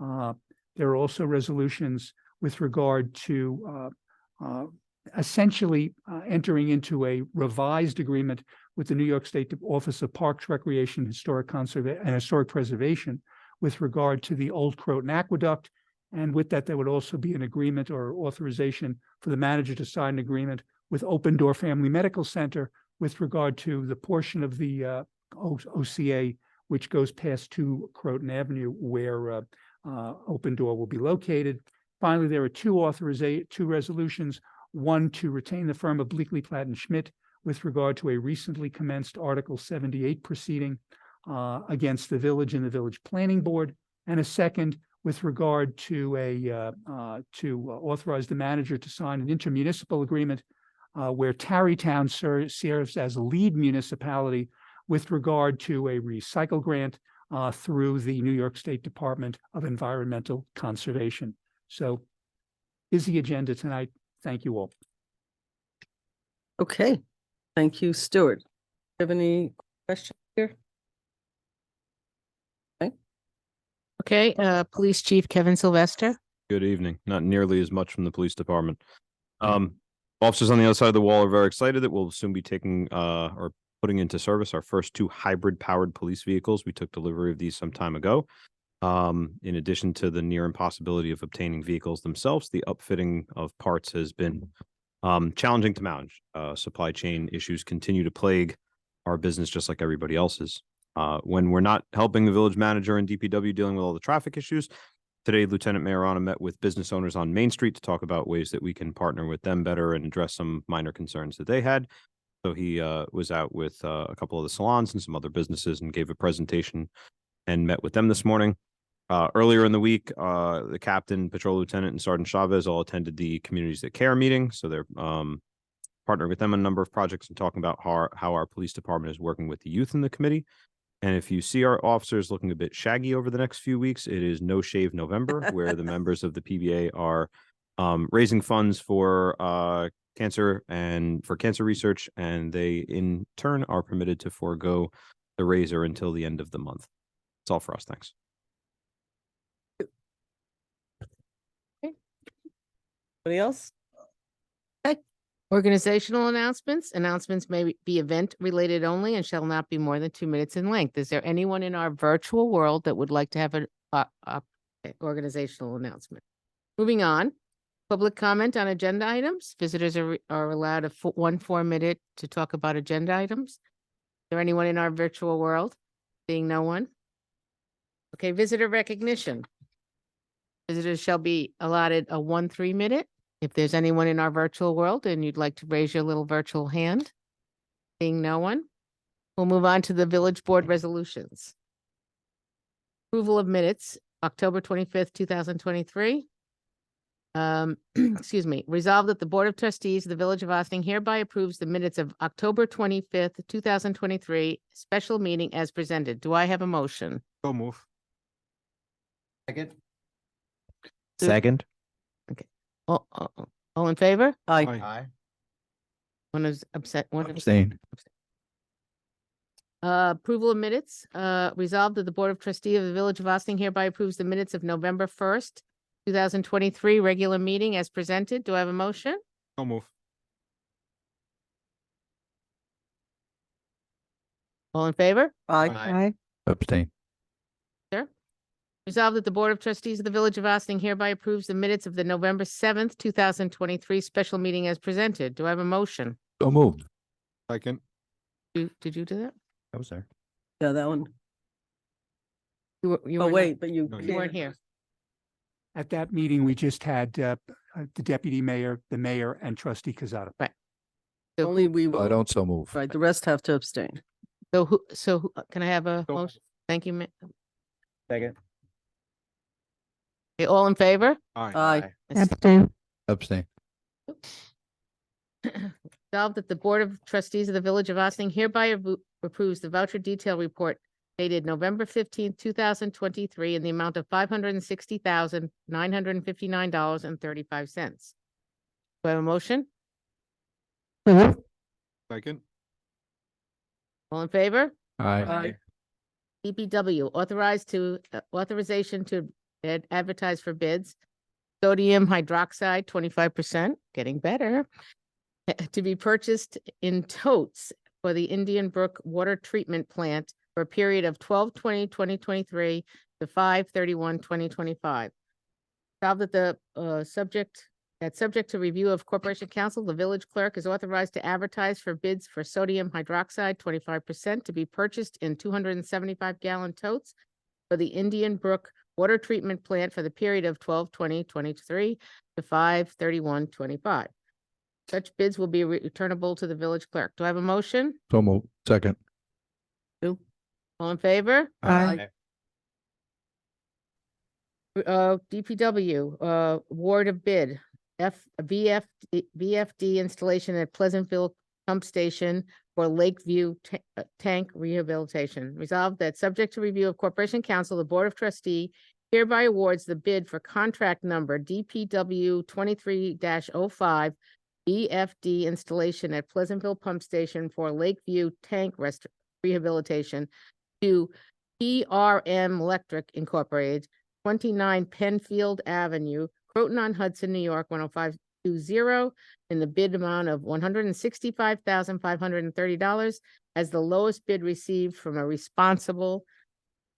There are also resolutions with regard to essentially entering into a revised agreement with the New York State Office of Parks, Recreation, Historic Conservation, and Historic Preservation with regard to the Old Croton Aqueduct. And with that, there would also be an agreement or authorization for the manager to sign an agreement with Open Door Family Medical Center with regard to the portion of the OCA which goes past 2 Croton Avenue, where Open Door will be located. Finally, there are two resolutions, one to retain the firm of Bleakley, Platt and Schmidt with regard to a recently commenced Article 78 proceeding against the village and the village planning board, and a second with regard to authorize the manager to sign an intermunicipal agreement where Tarrytown serves as lead municipality with regard to a recycle grant through the New York State Department of Environmental Conservation. So is the agenda tonight. Thank you all. Okay, thank you, Stuart. Have any questions here? Okay, Police Chief Kevin Sylvester. Good evening. Not nearly as much from the police department. Officers on the other side of the wall are very excited that we'll soon be taking or putting into service our first 2 hybrid powered police vehicles. We took delivery of these some time ago. In addition to the near impossibility of obtaining vehicles themselves, the upfitting of parts has been challenging to manage. Supply chain issues continue to plague our business just like everybody else's. When we're not helping the village manager and DPW dealing with all the traffic issues, today Lieutenant Mayor Rana met with business owners on Main Street to talk about ways that we can partner with them better and address some minor concerns that they had. So he was out with a couple of the salons and some other businesses and gave a presentation and met with them this morning. Earlier in the week, the captain, patrol lieutenant, and Sergeant Chavez all attended the Communities That Care meeting. So they're partnering with them on a number of projects and talking about how our police department is working with the youth in the committee. And if you see our officers looking a bit shaggy over the next few weeks, it is No Shave November, where the members of the PBA are raising funds for cancer and for cancer research, and they in turn are permitted to forego the razor until the end of the month. That's all for us. Thanks. Anybody else? Organizational announcements. Announcements may be event related only and shall not be more than 2 minutes in length. Is there anyone in our virtual world that would like to have an organizational announcement? Moving on, public comment on agenda items. Visitors are allowed 1 4-minute to talk about agenda items. Is there anyone in our virtual world? Being no one. Okay, visitor recognition. Visitors shall be allotted a 1 3-minute. If there's anyone in our virtual world and you'd like to raise your little virtual hand, seeing no one, we'll move on to the village board resolutions. Approval of minutes, October 25th, 2023. Excuse me, resolved that the Board of Trustees of the Village of Ossining hereby approves the minutes of October 25th, 2023, special meeting as presented. Do I have a motion? So move. Second. Second. All in favor? Aye. Aye. One is upset, one is. Abstain. Approval of minutes, resolved that the Board of Trustee of the Village of Austin hereby approves the minutes of November 1st, 2023, regular meeting as presented. Do I have a motion? So move. All in favor? Aye. Abstain. Resolved that the Board of Trustees of the Village of Austin hereby approves the minutes of the November 7th, 2023 special meeting as presented. Do I have a motion? So moved. Second. Did you do that? I was there. Yeah, that one. You Oh, were not- wait, but you. No, You weren't here. At that meeting, we just had the deputy mayor, the mayor, and trustee Cazada. So Only we, I don't so move. right, the rest have to abstain. Can I have a So- motion? Thank you. Second. Okay, all in favor? Aye. Abstain. Resolved that the Board of Trustees of the Village of Austin hereby approves the voucher detail report dated November 15th, 2023 in the amount of $560,959.35. Do I have a motion? Second. All in favor? Aye. DPW authorization to advertise for bids. Sodium hydroxide, 25%, getting better. To be purchased in totes for the Indian Brook Water Treatment Plant for a period of 12/20/2023 to 5/31/2025. Resolved that the subject to review of Corporation Council, the village clerk is authorized to advertise for bids for sodium hydroxide, 25%, to be purchased in 275-gallon totes for the Indian Brook Water Treatment Plant for the period of 12/20/23 to 5/31/25. Such bids will be returnable to the village clerk. Do I have a motion? So moved. Second. All in favor? Aye. DPW, award of bid, VFD installation at Pleasantville Pump Station for Lakeview Tank Rehabilitation. Resolved that subject to review of Corporation Council, the Board of Trustee hereby awards the bid for contract number DPW 23-05 VFD installation at Pleasantville Pump Station for Lakeview Tank Rehabilitation to PRM Electric Incorporated, 29 Penfield Avenue, Croton-on-Hudson, New York, 10520, in the bid amount of $165,530 as the lowest bid received from a responsible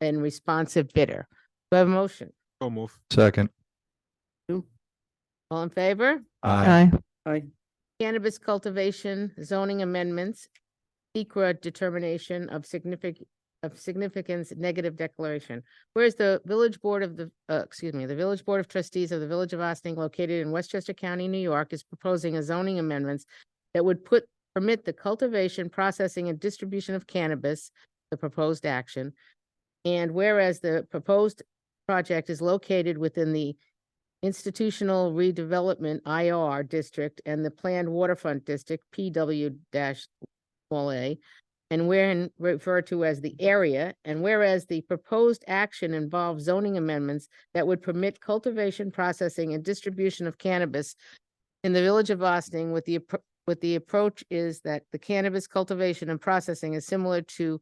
and responsive bidder. Do I have a motion? So move. Second. All in favor? Aye. Aye. Cannabis cultivation zoning amendments, secret determination of significance negative declaration. Whereas the Village Board of the Village Board of Trustees of the Village of Austin, located in Westchester County, New York, is proposing a zoning amendments that would permit the cultivation, processing, and distribution of cannabis, the proposed action. And whereas the proposed project is located within the Institutional Redevelopment IR District and the Planned Waterfront District PW-A, and wherein referred to as the area, and whereas the proposed action involves zoning amendments that would permit cultivation, processing, and distribution of cannabis in the Village of Austin, with the approach is that the cannabis cultivation and processing is similar to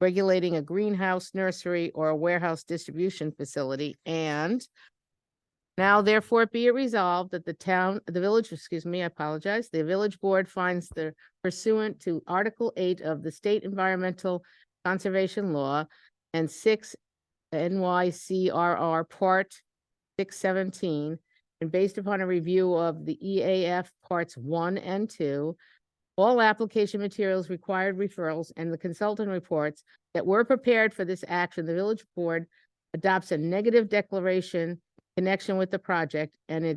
regulating a greenhouse, nursery, or a warehouse distribution facility. And now therefore be it resolved that the village board finds the pursuant to Article 8 of the State Environmental Conservation Law and 6 NYCRR Part 617, and based upon a review of the EAF Parts 1 and 2, all application materials, required referrals, and the consultant reports that were prepared for this action, the village board adopts a negative declaration connection with the project, and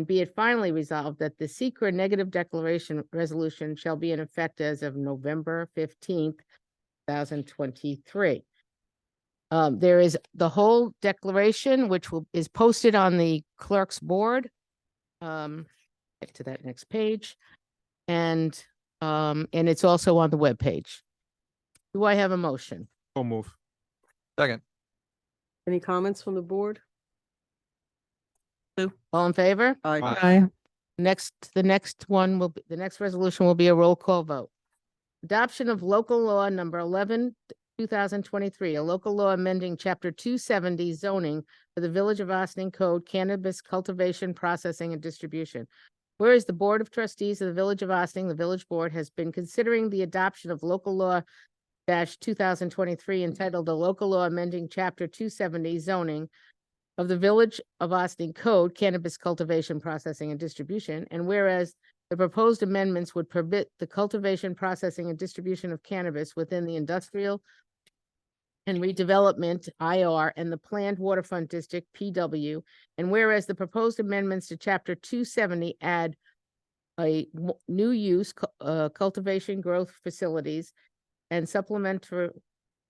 be it finally resolved that the secret negative declaration resolution shall be in effect as of November 15th, 2023. There is the whole declaration, which is posted on the clerk's board. Get to that next page. And it's also on the webpage. Do I have a motion? So move. Second. Any comments from the board? All in favor? Aye. The next one will be, the next resolution will be a roll call vote. Adoption of local law number 11, 2023, a local law amending chapter 270 zoning for the Village of Austin Code cannabis cultivation, processing, and distribution. Whereas the Board of Trustees of the Village of Austin, the Village Board, has been considering the adoption of local law 2023 entitled a local law amending chapter 270 zoning of the Village of Austin Code cannabis cultivation, processing, and distribution. And whereas the proposed amendments would permit the cultivation, processing, and distribution of cannabis within the industrial and redevelopment IR and the planned waterfront district PW. And whereas the proposed amendments to chapter 270 add a new use cultivation growth facilities and supplementary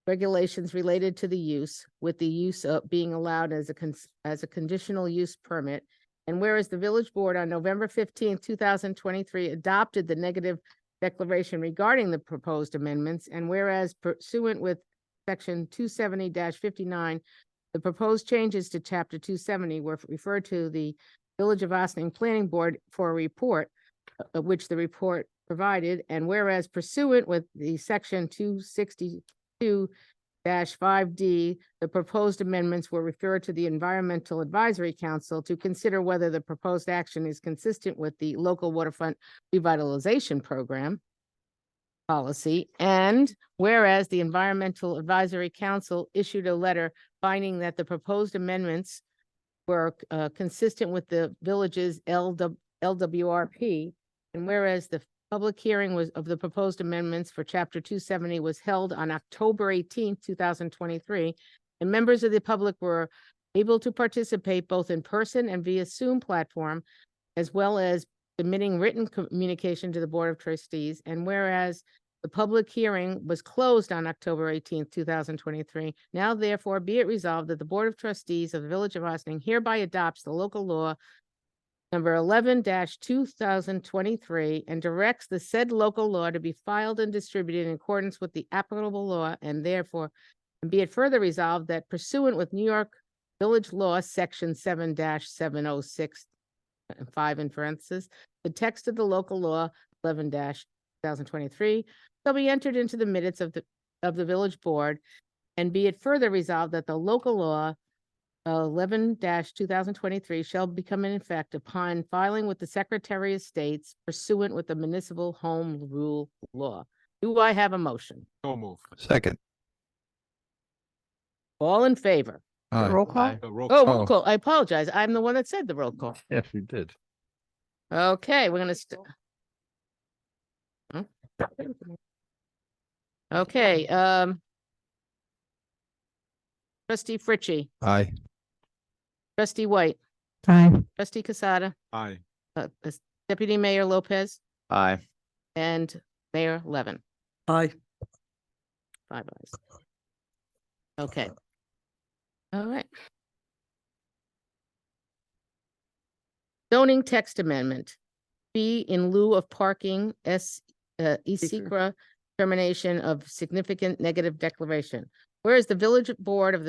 regulations related to the use, with the use of being allowed as a conditional use permit. And whereas the village board on November 15th, 2023 adopted the negative declaration regarding the proposed amendments, and whereas pursuant with section 270-59, the proposed changes to chapter 270 were referred to the Village of Austin Planning Board for a report, which the report provided. And whereas pursuant with the section 262-5D, the proposed amendments were referred to the Environmental Advisory Council to consider whether the proposed action is consistent with the local waterfront revitalization program policy. And whereas the Environmental Advisory Council issued a letter finding that the proposed amendments were consistent with the village's LWRP, and whereas the public hearing of the proposed amendments for chapter 270 was held on October 18th, 2023, and members of the public were able to participate both in person and via Zoom platform, as well as submitting written communication to the Board of Trustees. And whereas the public hearing was closed on October 18th, 2023, now therefore be it resolved that the Board of Trustees of the Village of Austin hereby adopts the local law number 11-2023 and directs the said local law to be filed and distributed in accordance with the applicable law, and therefore, and be it further resolved that pursuant with New York Village Law, section 7-706 and 5 in parentheses, the text of the local law 11-2023 shall be entered into the minutes of the village board, and be it further resolved that the local law 11-2023 shall become in effect upon filing with the Secretary of State's pursuant with the municipal home rule law. Do I have a motion? So move. Second. All in favor? Aye. Roll call? Roll Oh, call. roll call. I apologize. I'm the one that said the roll call. Yes, you did. Okay, we're gonna okay, trustee Fritchie, Aye. trustee White, Aye. trustee Casada, Aye. Deputy Mayor Lopez, Aye. and Mayor Levin. Aye. 5 ayes. Okay. All right. Zoning text amendment. Fee in lieu of parking, e-secra termination of significant negative declaration. Whereas the Village Board of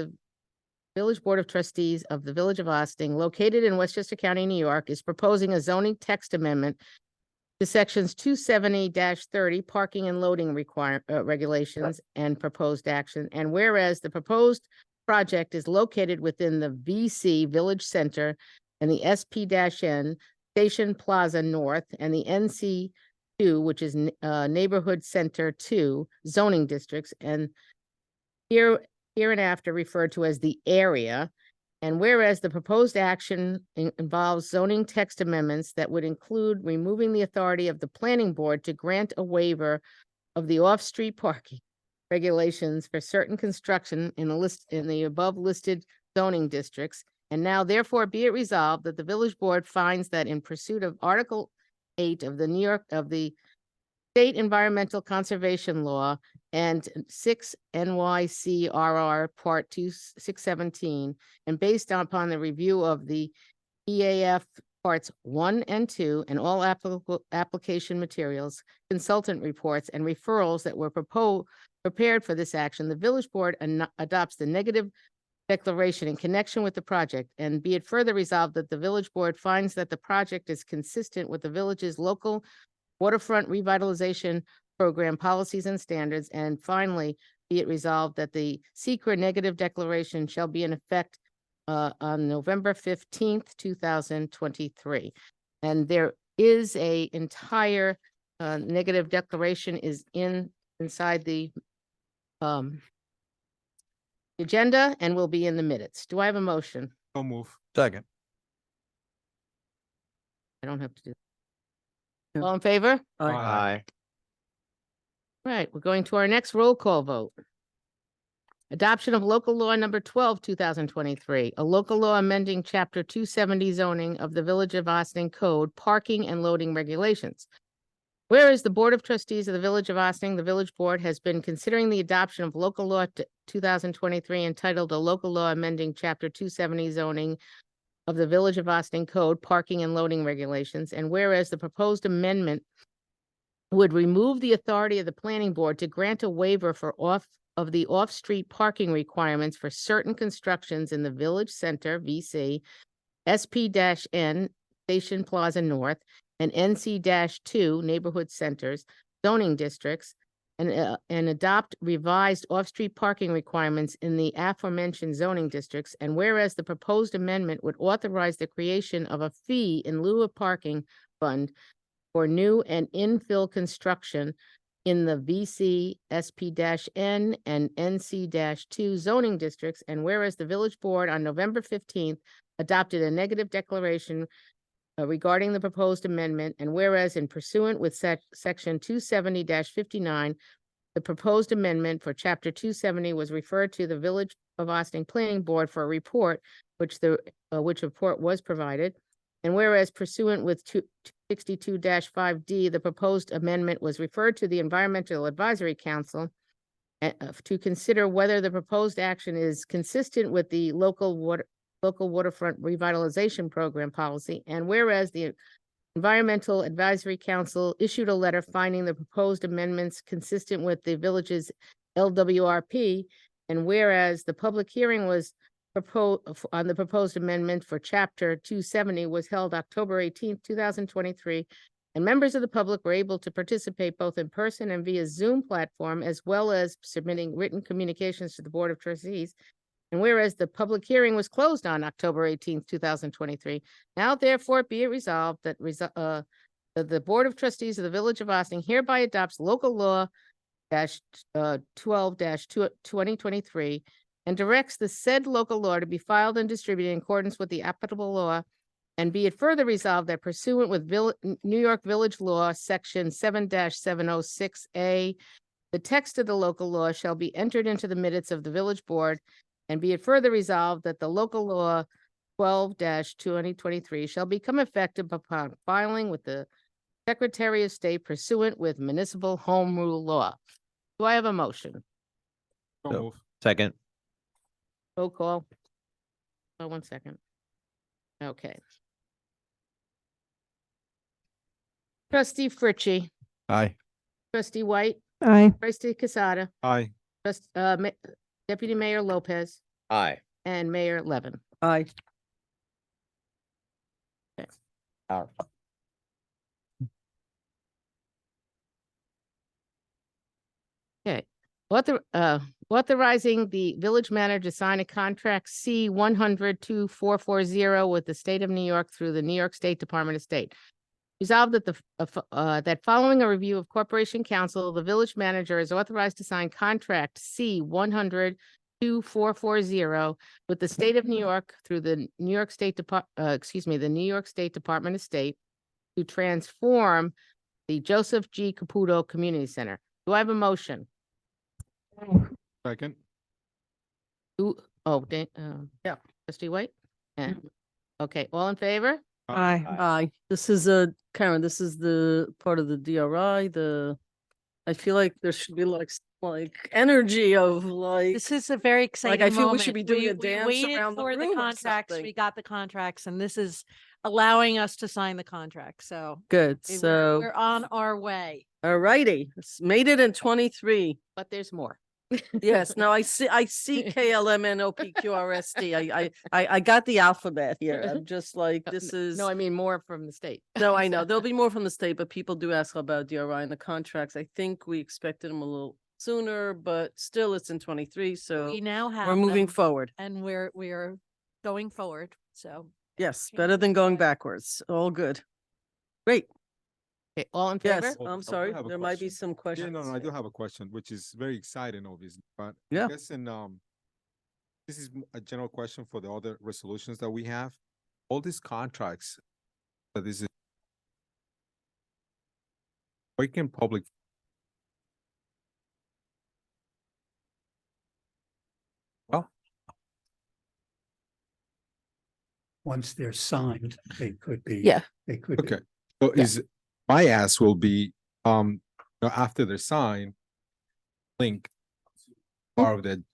Trustees of the Village of Austin, located in Westchester County, New York, is proposing a zoning text amendment to sections 270-30 parking and loading regulations and proposed action. And whereas the proposed project is located within the VC Village Center and the SP-N Station Plaza North and the NC2, which is Neighborhood Center 2 zoning districts, and hereinafter referred to as the area. And whereas the proposed action involves zoning text amendments that would include removing the authority of the planning board to grant a waiver of the off-street parking regulations for certain construction in the above listed zoning districts. And now therefore be it resolved that the village board finds that in pursuit of Article 8 of the State Environmental Conservation Law and 6 NYCRR Part 2617, and based upon the review of the EAF Parts 1 and 2 and all applicable application materials, consultant reports, and referrals that were prepared for this action, the village board adopts the negative declaration in connection with the project, and be it further resolved that the village board finds that the project is consistent with the village's local waterfront revitalization program policies and standards, and finally, be it resolved that the secret negative declaration shall be in effect on November 15th, 2023. And there is a entire negative declaration is inside the agenda and will be in the minutes. Do I have a motion? So move. Second. I don't have to do. Yeah. All in favor? Aye. Right, we're going to our next roll call vote. Adoption of local law number 12, 2023, a local law amending chapter 270 zoning of the Village of Austin Code, parking and loading regulations. Whereas the Board of Trustees of the Village of Austin, the Village Board has been considering the adoption of local law 2023 entitled a local law amending chapter 270 zoning of the Village of Austin Code, parking and loading regulations. And whereas the proposed amendment would remove the authority of the planning board to grant a waiver for off-street parking requirements for certain constructions in the Village Center, VC, SP-N, Station Plaza North, and NC-2 neighborhood centers, zoning districts, and adopt revised off-street parking requirements in the aforementioned zoning districts. And whereas the proposed amendment would authorize the creation of a fee in lieu of parking fund for new and infill construction in the VC, SP-N, and NC-2 zoning districts. And whereas the village board on November 15th adopted a negative declaration regarding the proposed amendment, and whereas in pursuant with section 270-59, the proposed amendment for chapter 270 was referred to the Village of Austin Planning Board for a report, which report was provided. And whereas pursuant with 262-5D, the proposed amendment was referred to the Environmental Advisory Council to consider whether the proposed action is consistent with the local waterfront revitalization program policy. And whereas the Environmental Advisory Council issued a letter finding the proposed amendments consistent with the village's LWRP, and whereas the public hearing was on the proposed amendment for chapter 270 was held October 18th, 2023, and members of the public were able to participate both in person and via Zoom platform, as well as submitting written communications to the Board of Trustees. And whereas the public hearing was closed on October 18th, 2023, now therefore be it resolved that the Board of Trustees of the Village of Austin hereby adopts local law 12-2023 and directs the said local law to be filed and distributed in accordance with the applicable law. And be it further resolved that pursuant with New York Village Law, section 7-706A, the text of the local law shall be entered into the minutes of the village board. And be it further resolved that the local law 12-2023 shall become effective upon filing with the Secretary of State pursuant with municipal home rule law. Do I have a motion? So So- move. Second. Roll call. Oh, 1 second. Okay. Trustee Fritchie, Aye. trustee White, Aye. trustee Casada, Aye. Deputy Mayor Lopez, Aye. and Mayor Levin. Aye. Aye. Okay. Authorizing the village manager to sign a contract C 100-2440 with the state of New York through the New York State Department of State. Resolved that that following a review of Corporation Council, the village manager is authorized to sign contract C 100-2440 with the state of New York through the New York State the New York State Department of State to transform the Joseph G. Caputo Community Center. Do I have a motion? Second. Yeah, trustee White? Yeah. Okay, all in favor? Aye. Aye. This is Karen, this is the part of the DRI, I feel like there should be like energy of like, This is a very exciting I feel we should moment. be doing a We dance waited around the for room or contracts. something. We got the contracts, and this is allowing us to sign the contract. So good, we're- so, we're on our way. all righty, made it in 23. But there's more. Yes, no, I see KLMNOPQRST. I got the alphabet here. I'm just like, this is. No, I mean more from the state. No, I know. There'll be more from the state, but people do ask about DRI and the contracts. I think we expected them a little sooner, but still it's in 23, so We now have. we're moving them, forward. And we're going forward, so. Yes, better than going backwards. All good. Great. Okay, all in favor? Yes, Well, I I'm do sorry. have a There might be question. some Yeah, questions. no, I do have a question, which is very exciting, obviously, but Yeah. I guess this is a general question for the other resolutions that we have. All these contracts that this is in public. Well, Once they're signed, they could be. Yeah. They could be. okay. So Yeah. is my ask will be after they're signed, link part of the.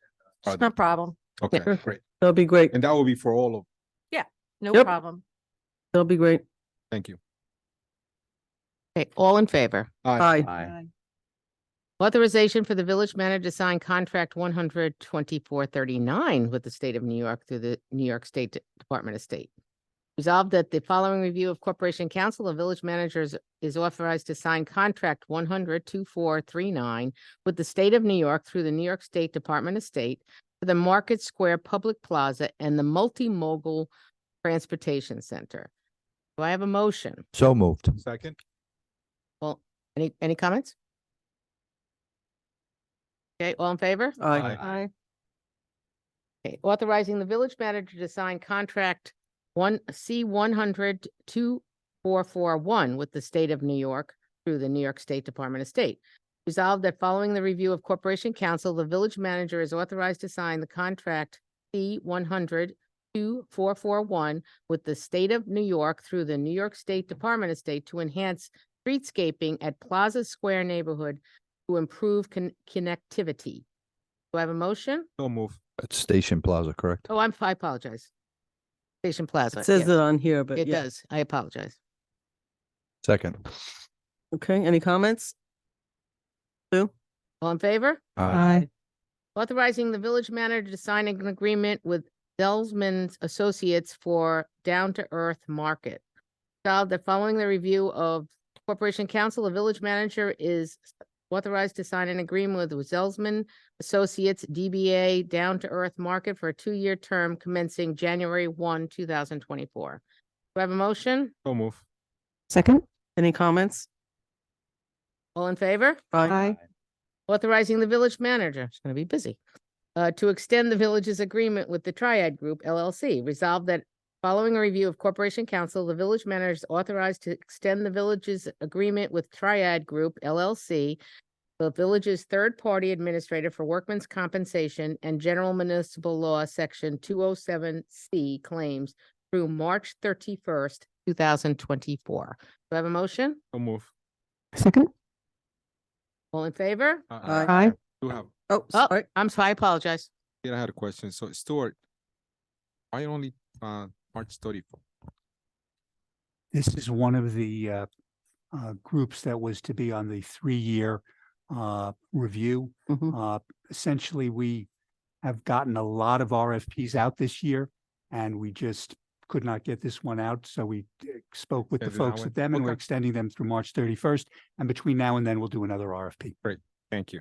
It's no problem. Okay, Yeah. great. That'll be great. And that will be for all of. No Yep. problem. That'll be great. Thank you. Okay, all in favor? Aye. Aye. Authorization for the village manager to sign contract 12439 with the state of New York through the New York State Department of State. Resolved that the following review of Corporation Council of Village Managers is authorized to sign contract 12439 with the state of New York through the New York State Department of State for the Market Square Public Plaza and the Multimodal Transportation Center. Do I have a motion? So moved. Second. Well, any comments? Okay, all in favor? Aye. Aye. Okay, authorizing the village manager to sign contract C-100-2441 with the state of New York through the New York State Department of State. Resolved that following the review of Corporation Council, the village manager is authorized to sign the contract C-100-2441 with the state of New York through the New York State Department of State to enhance streetscaping at Plaza Square neighborhood to improve connectivity. Do I have a motion? So move. That's Station Plaza, correct? Oh, I apologize. Station Plaza. It says yeah. it on here, but It yeah. does. I apologize. Second. Okay, any comments? Sue? All in favor? Aye. Authorizing the village manager to sign an agreement with Delsman's Associates for Down to Earth Market. Resolved that following the review of Corporation Council, the village manager is authorized to sign an agreement with Zelsman Associates DBA Down to Earth Market for a 2-year term commencing January 1, 2024. Do I have a motion? So move. Second. Any comments? All in favor? Aye. Authorizing the village manager, it's going to be busy, to extend the village's agreement with the Triad Group LLC. Resolved that following a review of Corporation Council, the village manager is authorized to extend the village's agreement with Triad Group LLC, the village's third-party administrator for workmen's compensation and general municipal law, section 207C claims through March 31st, 2024. Do I have a motion? So move. Second. All in favor? Aye. Do have. Oh, Oh, sorry. I'm sorry, I apologize. Yeah, I had a question. So Stuart, why only March 34th? This is one of the groups that was to be on the 3-year review. Mhm. Essentially, we have gotten a lot of RFPs out this year, and we just could not get this one out. So we spoke with the Extended that folks one. at them, and we're Okay. extending them through March 31st. And between now and then, we'll do another RFP. Thank you.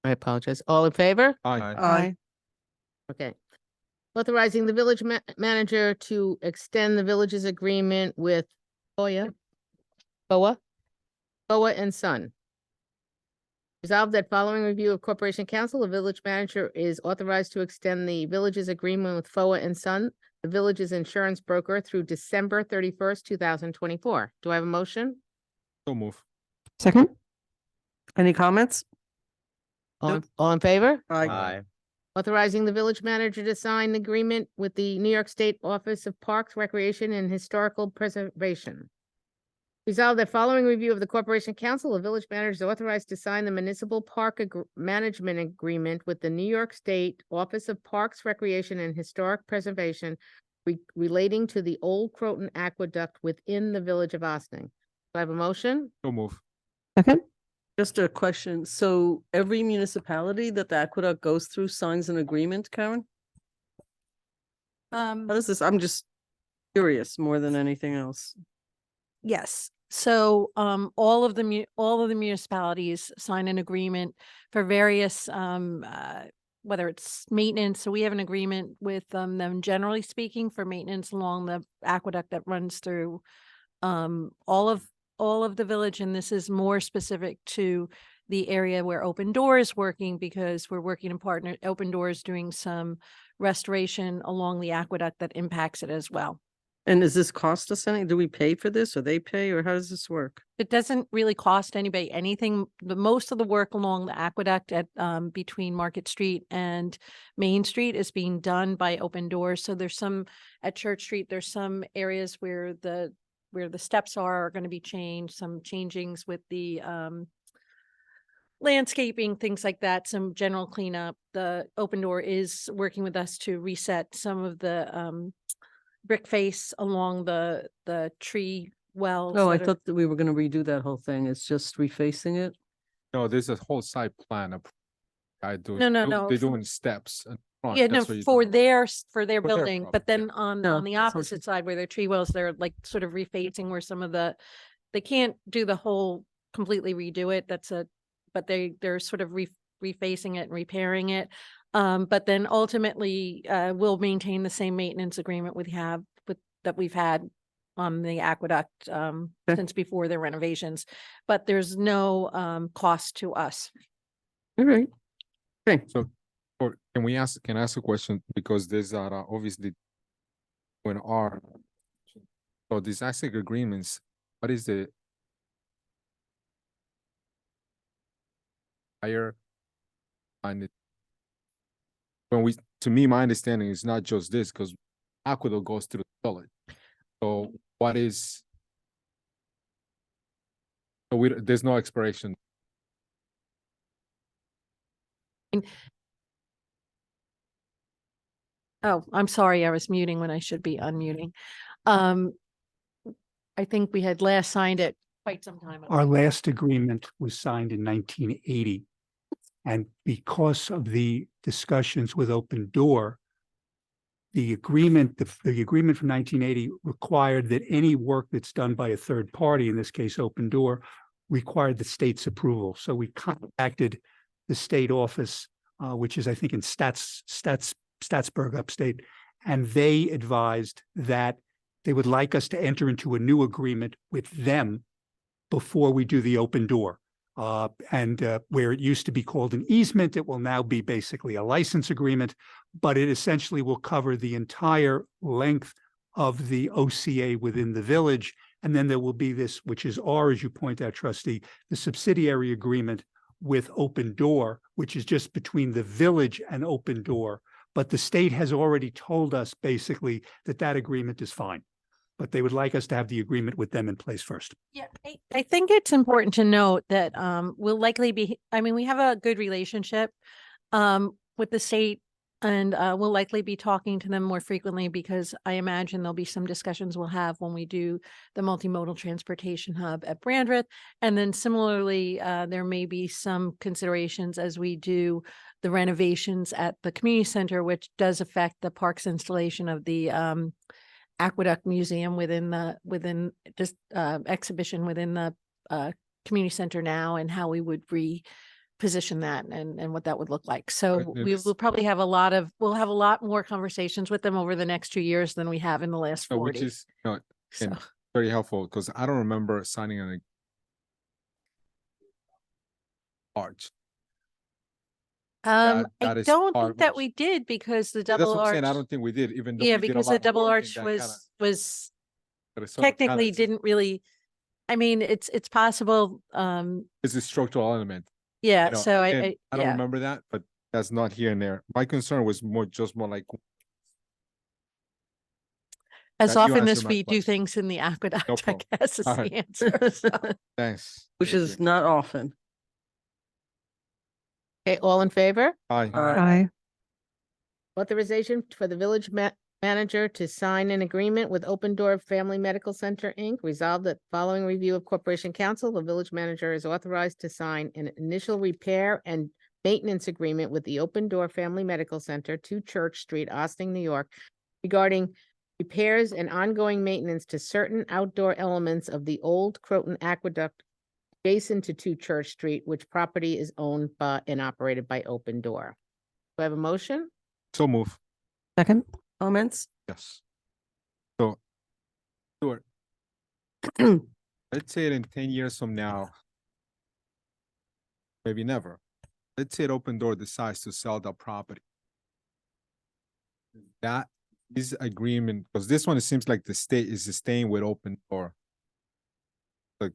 I apologize. All in favor? Aye. Aye. Okay. Authorizing the village manager to extend the village's agreement with Boa and Son. Resolved that following review of Corporation Council, the village manager is authorized to extend the village's agreement with FOA and Son, the village's insurance broker, through December 31st, 2024. Do I have a motion? So move. Second. Any comments? All in favor? Aye. Authorizing the village manager to sign the agreement with the New York State Office of Parks, Recreation, and Historical Preservation. Resolved that following review of the Corporation Council, the village manager is authorized to sign the municipal park management agreement with the New York State Office of Parks, Recreation, and Historic Preservation relating to the Old Croton Aqueduct within the village of Ossining. Do I have a motion? So move. Second. Just a question. So every municipality that the aqueduct goes through signs an agreement, Karen? How does this, I'm just curious more than anything else. Yes. So all of the municipalities sign an agreement for various whether it's maintenance. So we have an agreement with them, generally speaking, for maintenance along the aqueduct that runs through all of the village, and this is more specific to the area where Open Door is working, because we're working in partner. Open Door is doing some restoration along the aqueduct that impacts it as well. And does this cost us anything? Do we pay for this, or they pay, or how does this work? It doesn't really cost anybody anything. The most of the work along the aqueduct at between Market Street and Main Street is being done by Open Doors. So there's some at Church Street, there's some areas where the steps are going to be changed, some changings with the landscaping, things like that, some general cleanup. The Open Door is working with us to reset some of the brick face along the tree wells. Oh, I that are- thought that we were gonna redo that whole thing. It's just refacing it. No, there's a whole site plan of. No. They're doing steps. In front. Yeah, no, That's what you're for talking their For their building, but property, then on No, the that's opposite okay. side where their tree wells, they're like sort of refacing where some of they can't do the whole completely redo it. But they're sort of refacing it and repairing it. But then ultimately, we'll maintain the same maintenance agreement that we've had on the aqueduct since before the renovations, but there's no cost to us. All right. Okay. So, can I ask a question? Because there's obviously when so these ASIC agreements, what is the higher and to me, my understanding is not just this, because aqueduct goes through the village. So what is so there's no expiration. Oh, I'm sorry, I was muting when I should be unmuting. I think we had last signed it quite some time ago. Our last agreement was signed in 1980. And because of the discussions with Open Door, the agreement from 1980 required that any work that's done by a third party, in this case, Open Door, required the state's approval. So we contacted the state office, which is, I think, in Statsburg, upstate, and they advised that they would like us to enter into a new agreement with them before we do the Open Door. Where it used to be called an easement, it will now be basically a license agreement, but it essentially will cover the entire length of the OCA within the village. And then there will be this, which is as you point out, trustee, the subsidiary agreement with Open Door, which is just between the village and Open Door. But the state has already told us basically that agreement is fine, but they would like us to have the agreement with them in place first. Yeah, I think it's important to note that we'll likely be, we have a good relationship with the state, and we'll likely be talking to them more frequently, because I imagine there'll be some discussions we'll have when we do the multimodal transportation hub at Brandreth. And then similarly, there may be some considerations as we do the renovations at the community center, which does affect the parks installation of the Aqueduct Museum within this exhibition within the community center now, and how we would reposition that and what that would look like. So we will probably have we'll have a lot more conversations with them over the next 2 years than we have in the last 40. Which is So. and very helpful, because I don't remember signing an arch. I that is don't part think that which- we did, because the That's double what I'm arch. saying. I don't think we did, even though Yeah, we did a because lot the of double work in arch that was but it's sort of technically kinda- didn't really. It's possible. It's a structural element. Yeah. You know, So again, I don't yeah. remember that, but that's not here and there. My concern was more like As that you often answered as my we do question. things in the aqueduct, I problem. guess is All the right. answer. So. thanks. Which Thank is you. not often. Okay, all in favor? Aye. Aye. Authorization for the village manager to sign an agreement with Open Door Family Medical Center, Inc. Resolved that following review of Corporation Council, the village manager is authorized to sign an initial repair and maintenance agreement with the Open Door Family Medical Center, 2 Church Street, Austin, New York, regarding repairs and ongoing maintenance to certain outdoor elements of the old Croton Aqueduct adjacent to 2 Church Street, which property is owned by and operated by Open Door. Do I have a motion? So move. Second. Comments? Yes. So, Stuart, let's say it in 10 years from now, maybe never. Let's say Open Door decides to sell the property. That this agreement, because this one, it seems like the state is staying with Open Door. The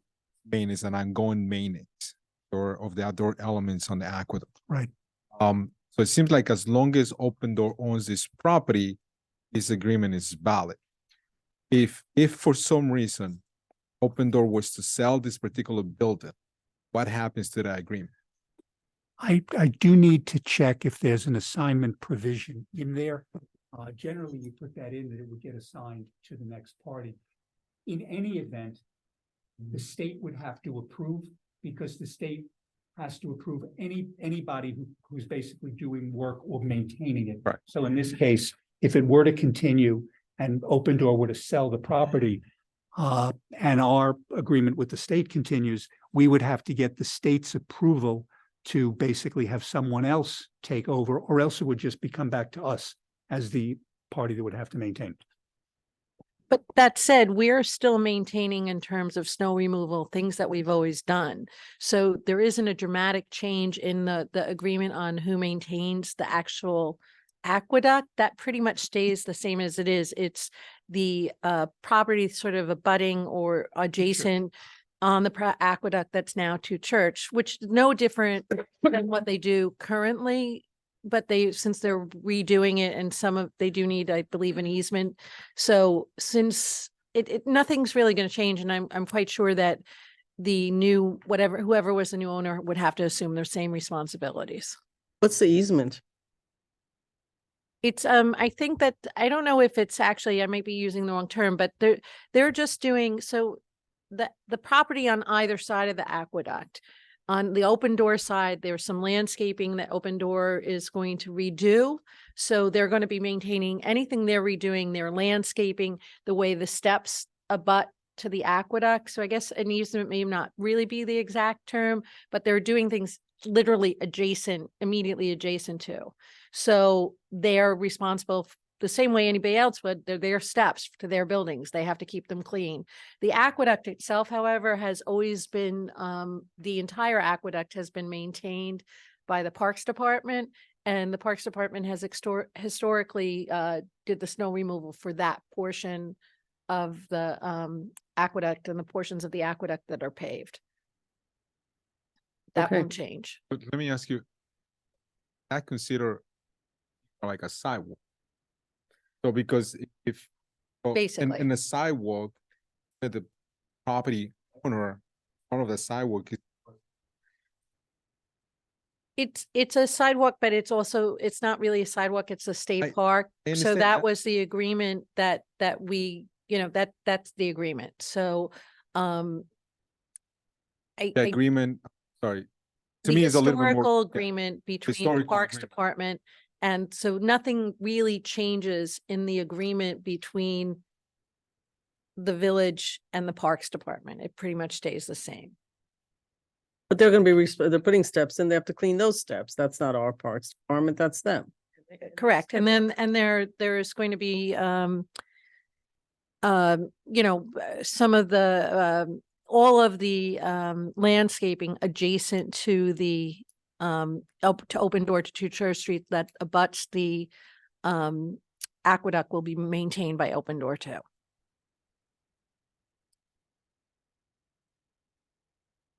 main is an ongoing maintenance or of the outdoor elements on the aqueduct. Right. So it seems like as long as Open Door owns this property, this agreement is valid. If for some reason Open Door was to sell this particular building, what happens to that agreement? I do need to check if there's an assignment provision in there. Generally, you put that in that it would get assigned to the next party. In any event, the state would have to approve, because the state has to approve anybody who's basically doing work or maintaining it. Right. So in this case, if it were to continue and Open Door were to sell the property, and our agreement with the state continues, we would have to get the state's approval to basically have someone else take over, or else it would just come back to us as the party that would have to maintain. But that said, we're still maintaining in terms of snow removal, things that we've always done. So there isn't a dramatic change in the agreement on who maintains the actual aqueduct. That pretty much stays the same as it is. It's the property sort of abutting or adjacent on the aqueduct that's now to church, which is no different than what they do currently. But since they're redoing it, and they do need, I believe, an easement. So since nothing's really going to change, and I'm quite sure that the new, whoever was the new owner would have to assume their same responsibilities. What's the easement? It's, I think that, I don't know if it's actually, I might be using the wrong term, but they're just doing, so the property on either side of the aqueduct. On the Open Door side, there's some landscaping that Open Door is going to redo. So they're going to be maintaining anything they're redoing, their landscaping, the way the steps abut to the aqueduct. So I guess an easement may not really be the exact term, but they're doing things literally immediately adjacent to. So they're responsible the same way anybody else would. They're their steps to their buildings. They have to keep them clean. The aqueduct itself, however, has always been, the entire aqueduct has been maintained by the Parks Department, and the Parks Department has historically did the snow removal for that portion of the aqueduct and the portions of the aqueduct that are paved. That Okay. won't change. But let me ask you, I consider like a sidewalk. So because if Basically. in the sidewalk, the property owner, part of the sidewalk is It's a sidewalk, but it's not really a sidewalk. It's a state park. I So understand that that. was the agreement that we, that's the agreement. So, the I, agreement, sorry. To the me, it's a little bit historical more. agreement between the historical Parks agreement. Department. And so nothing really changes in the agreement between the village and the Parks Department. It pretty much stays the same. But they're going to be, they're putting steps in, they have to clean those steps. That's not our Parks Department, that's them. Correct. And then, there's going to be, some of the, all of the, landscaping adjacent to the, to Open Door to 2 Church Street that abuts the, aqueduct will be maintained by Open Door too.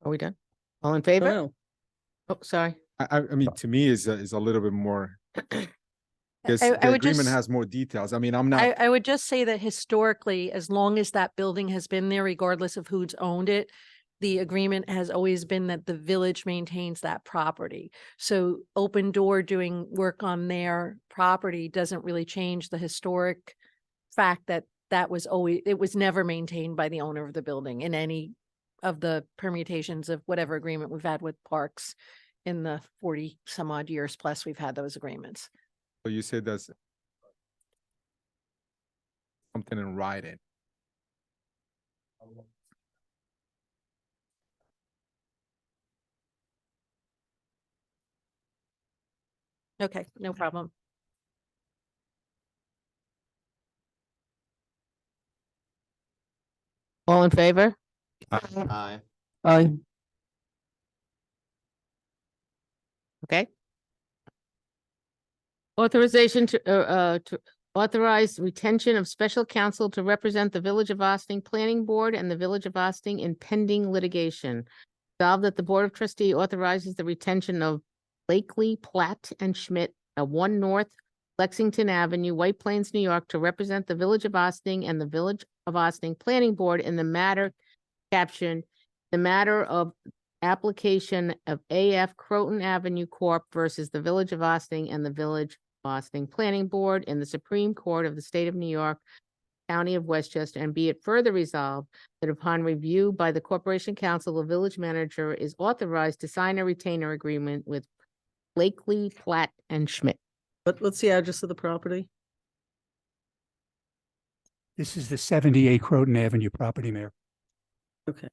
Are we done? All in favor? No. Oh, sorry. I mean, to me, is a little bit more. Because I the would agreement just- has more details. I mean, I'm not. I would just say that historically, as long as that building has been there, regardless of who's owned it, the agreement has always been that the village maintains that property. So Open Door doing work on their property doesn't really change the historic fact that it was never maintained by the owner of the building in any of the permutations of whatever agreement we've had with parks in the 40 some odd years plus we've had those agreements. So you said that's something in writing. Okay, no problem. All in favor? Aye. Aye. Okay. Authorization to authorize retention of special counsel to represent the Village of Austin Planning Board and the Village of Austin in pending litigation. Resolved that the Board of Trustee authorizes the retention of Blakely, Platt, and Schmidt at 1 North Lexington Avenue, White Plains, New York, to represent the Village of Austin and the Village of Austin Planning Board in the matter captioned, the matter of application of AF Croton Avenue Corp. Versus the Village of Austin and the Village of Austin Planning Board in the Supreme Court of the State of New York, County of Westchester, and be it further resolved that upon review by the Corporation Council, the village manager is authorized to sign a retainer agreement with Blakely, Platt, and Schmidt. What's the address of the property? This is the 78 Croton Avenue property, Mayor. Okay.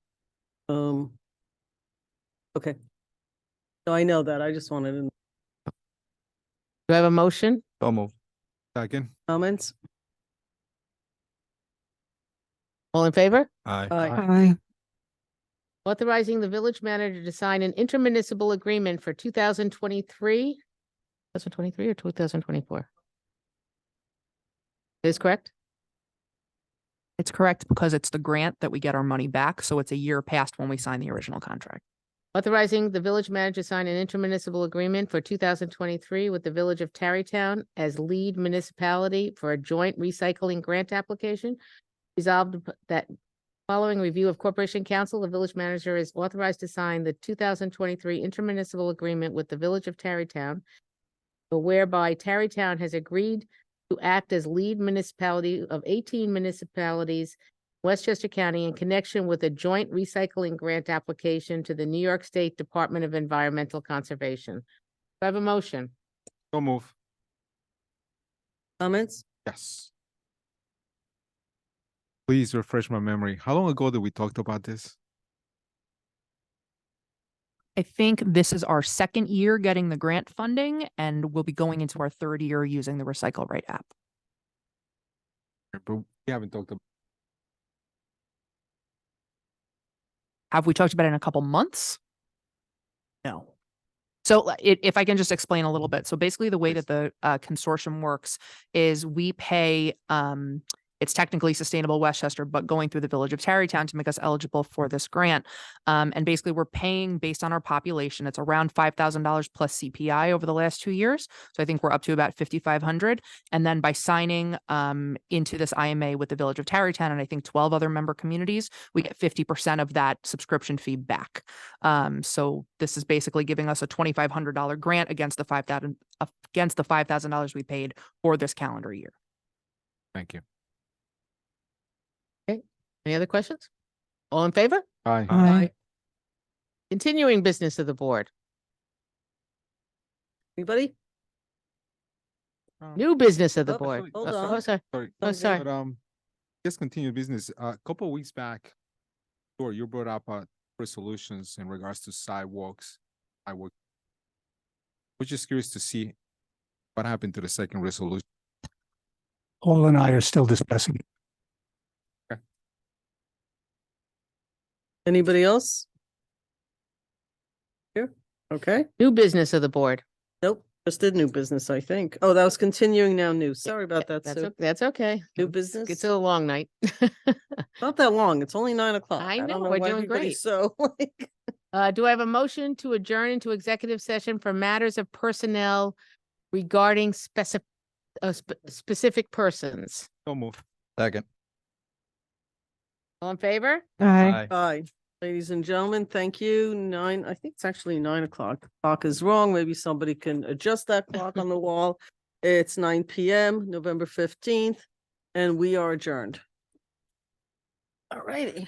Okay. No, I know that. I just wanted to know. Do I have a motion? So moved. Second. Comments? All in favor? Aye. Aye. Authorizing the village manager to sign an intermunicipal agreement for 2023 or 2024? Is correct? It's correct because it's the grant that we get our money back. So it's a year past when we sign the original contract. Authorizing the village manager to sign an intermunicipal agreement for 2023 with the Village of Tarrytown as lead municipality for a joint recycling grant application. Resolved that following review of Corporation Council, the village manager is authorized to sign the 2023 intermunicipal agreement with the Village of Tarrytown, whereby Tarrytown has agreed to act as lead municipality of 18 municipalities in Westchester County in connection with a joint recycling grant application to the New York State Department of Environmental Conservation. Do I have a motion? So move. Comments? Yes. Please refresh my memory. How long ago did we talk about this? I think this is our second year getting the grant funding, and we'll be going into our third year using the Recycle Right app. But we haven't talked about. Have we talked about it in a couple months? No. So if I can just explain a little bit. So basically the way that the consortium works is we pay, it's technically Sustainable Westchester, but going through the Village of Tarrytown to make us eligible for this grant. And basically we're paying based on our population. It's around $5,000 plus CPI over the last 2 years. So I think we're up to about $5,500. And then by signing into this IMA with the Village of Tarrytown and I think 12 other member communities, we get 50% of that subscription fee back. So this is basically giving us a $2,500 grant against the $5,000 we paid for this calendar year. Thank you. Any other questions? All in favor? Aye. Aye. Continuing business of the board. Anybody? New business of the Oh, board. hold Oh, on. sorry. Sorry. Oh, sorry. But just continue business. A couple of weeks back, sure, you brought up resolutions in regards to sidewalks. We're just curious to see what happened to the second resolution. Paul and I are still discussing. Anybody else? Here? Okay. New business of the board. Nope. Just did new business, I think. Oh, that was continuing now new. Sorry about that, That's, Sue. that's okay. New It's business? a long night. Not that long. It's only 9 o'clock. I know, don't we're why doing everybody's great. So like, Do I have a motion to adjourn into executive session for matters of personnel regarding specific persons? So move. Second. All in favor? Aye. aye. Ladies and gentlemen, thank you. I think it's actually 9 o'clock. The clock is wrong. Maybe somebody can adjust that clock on the wall. It's 9 p.m., November 15th, and we are adjourned. All righty.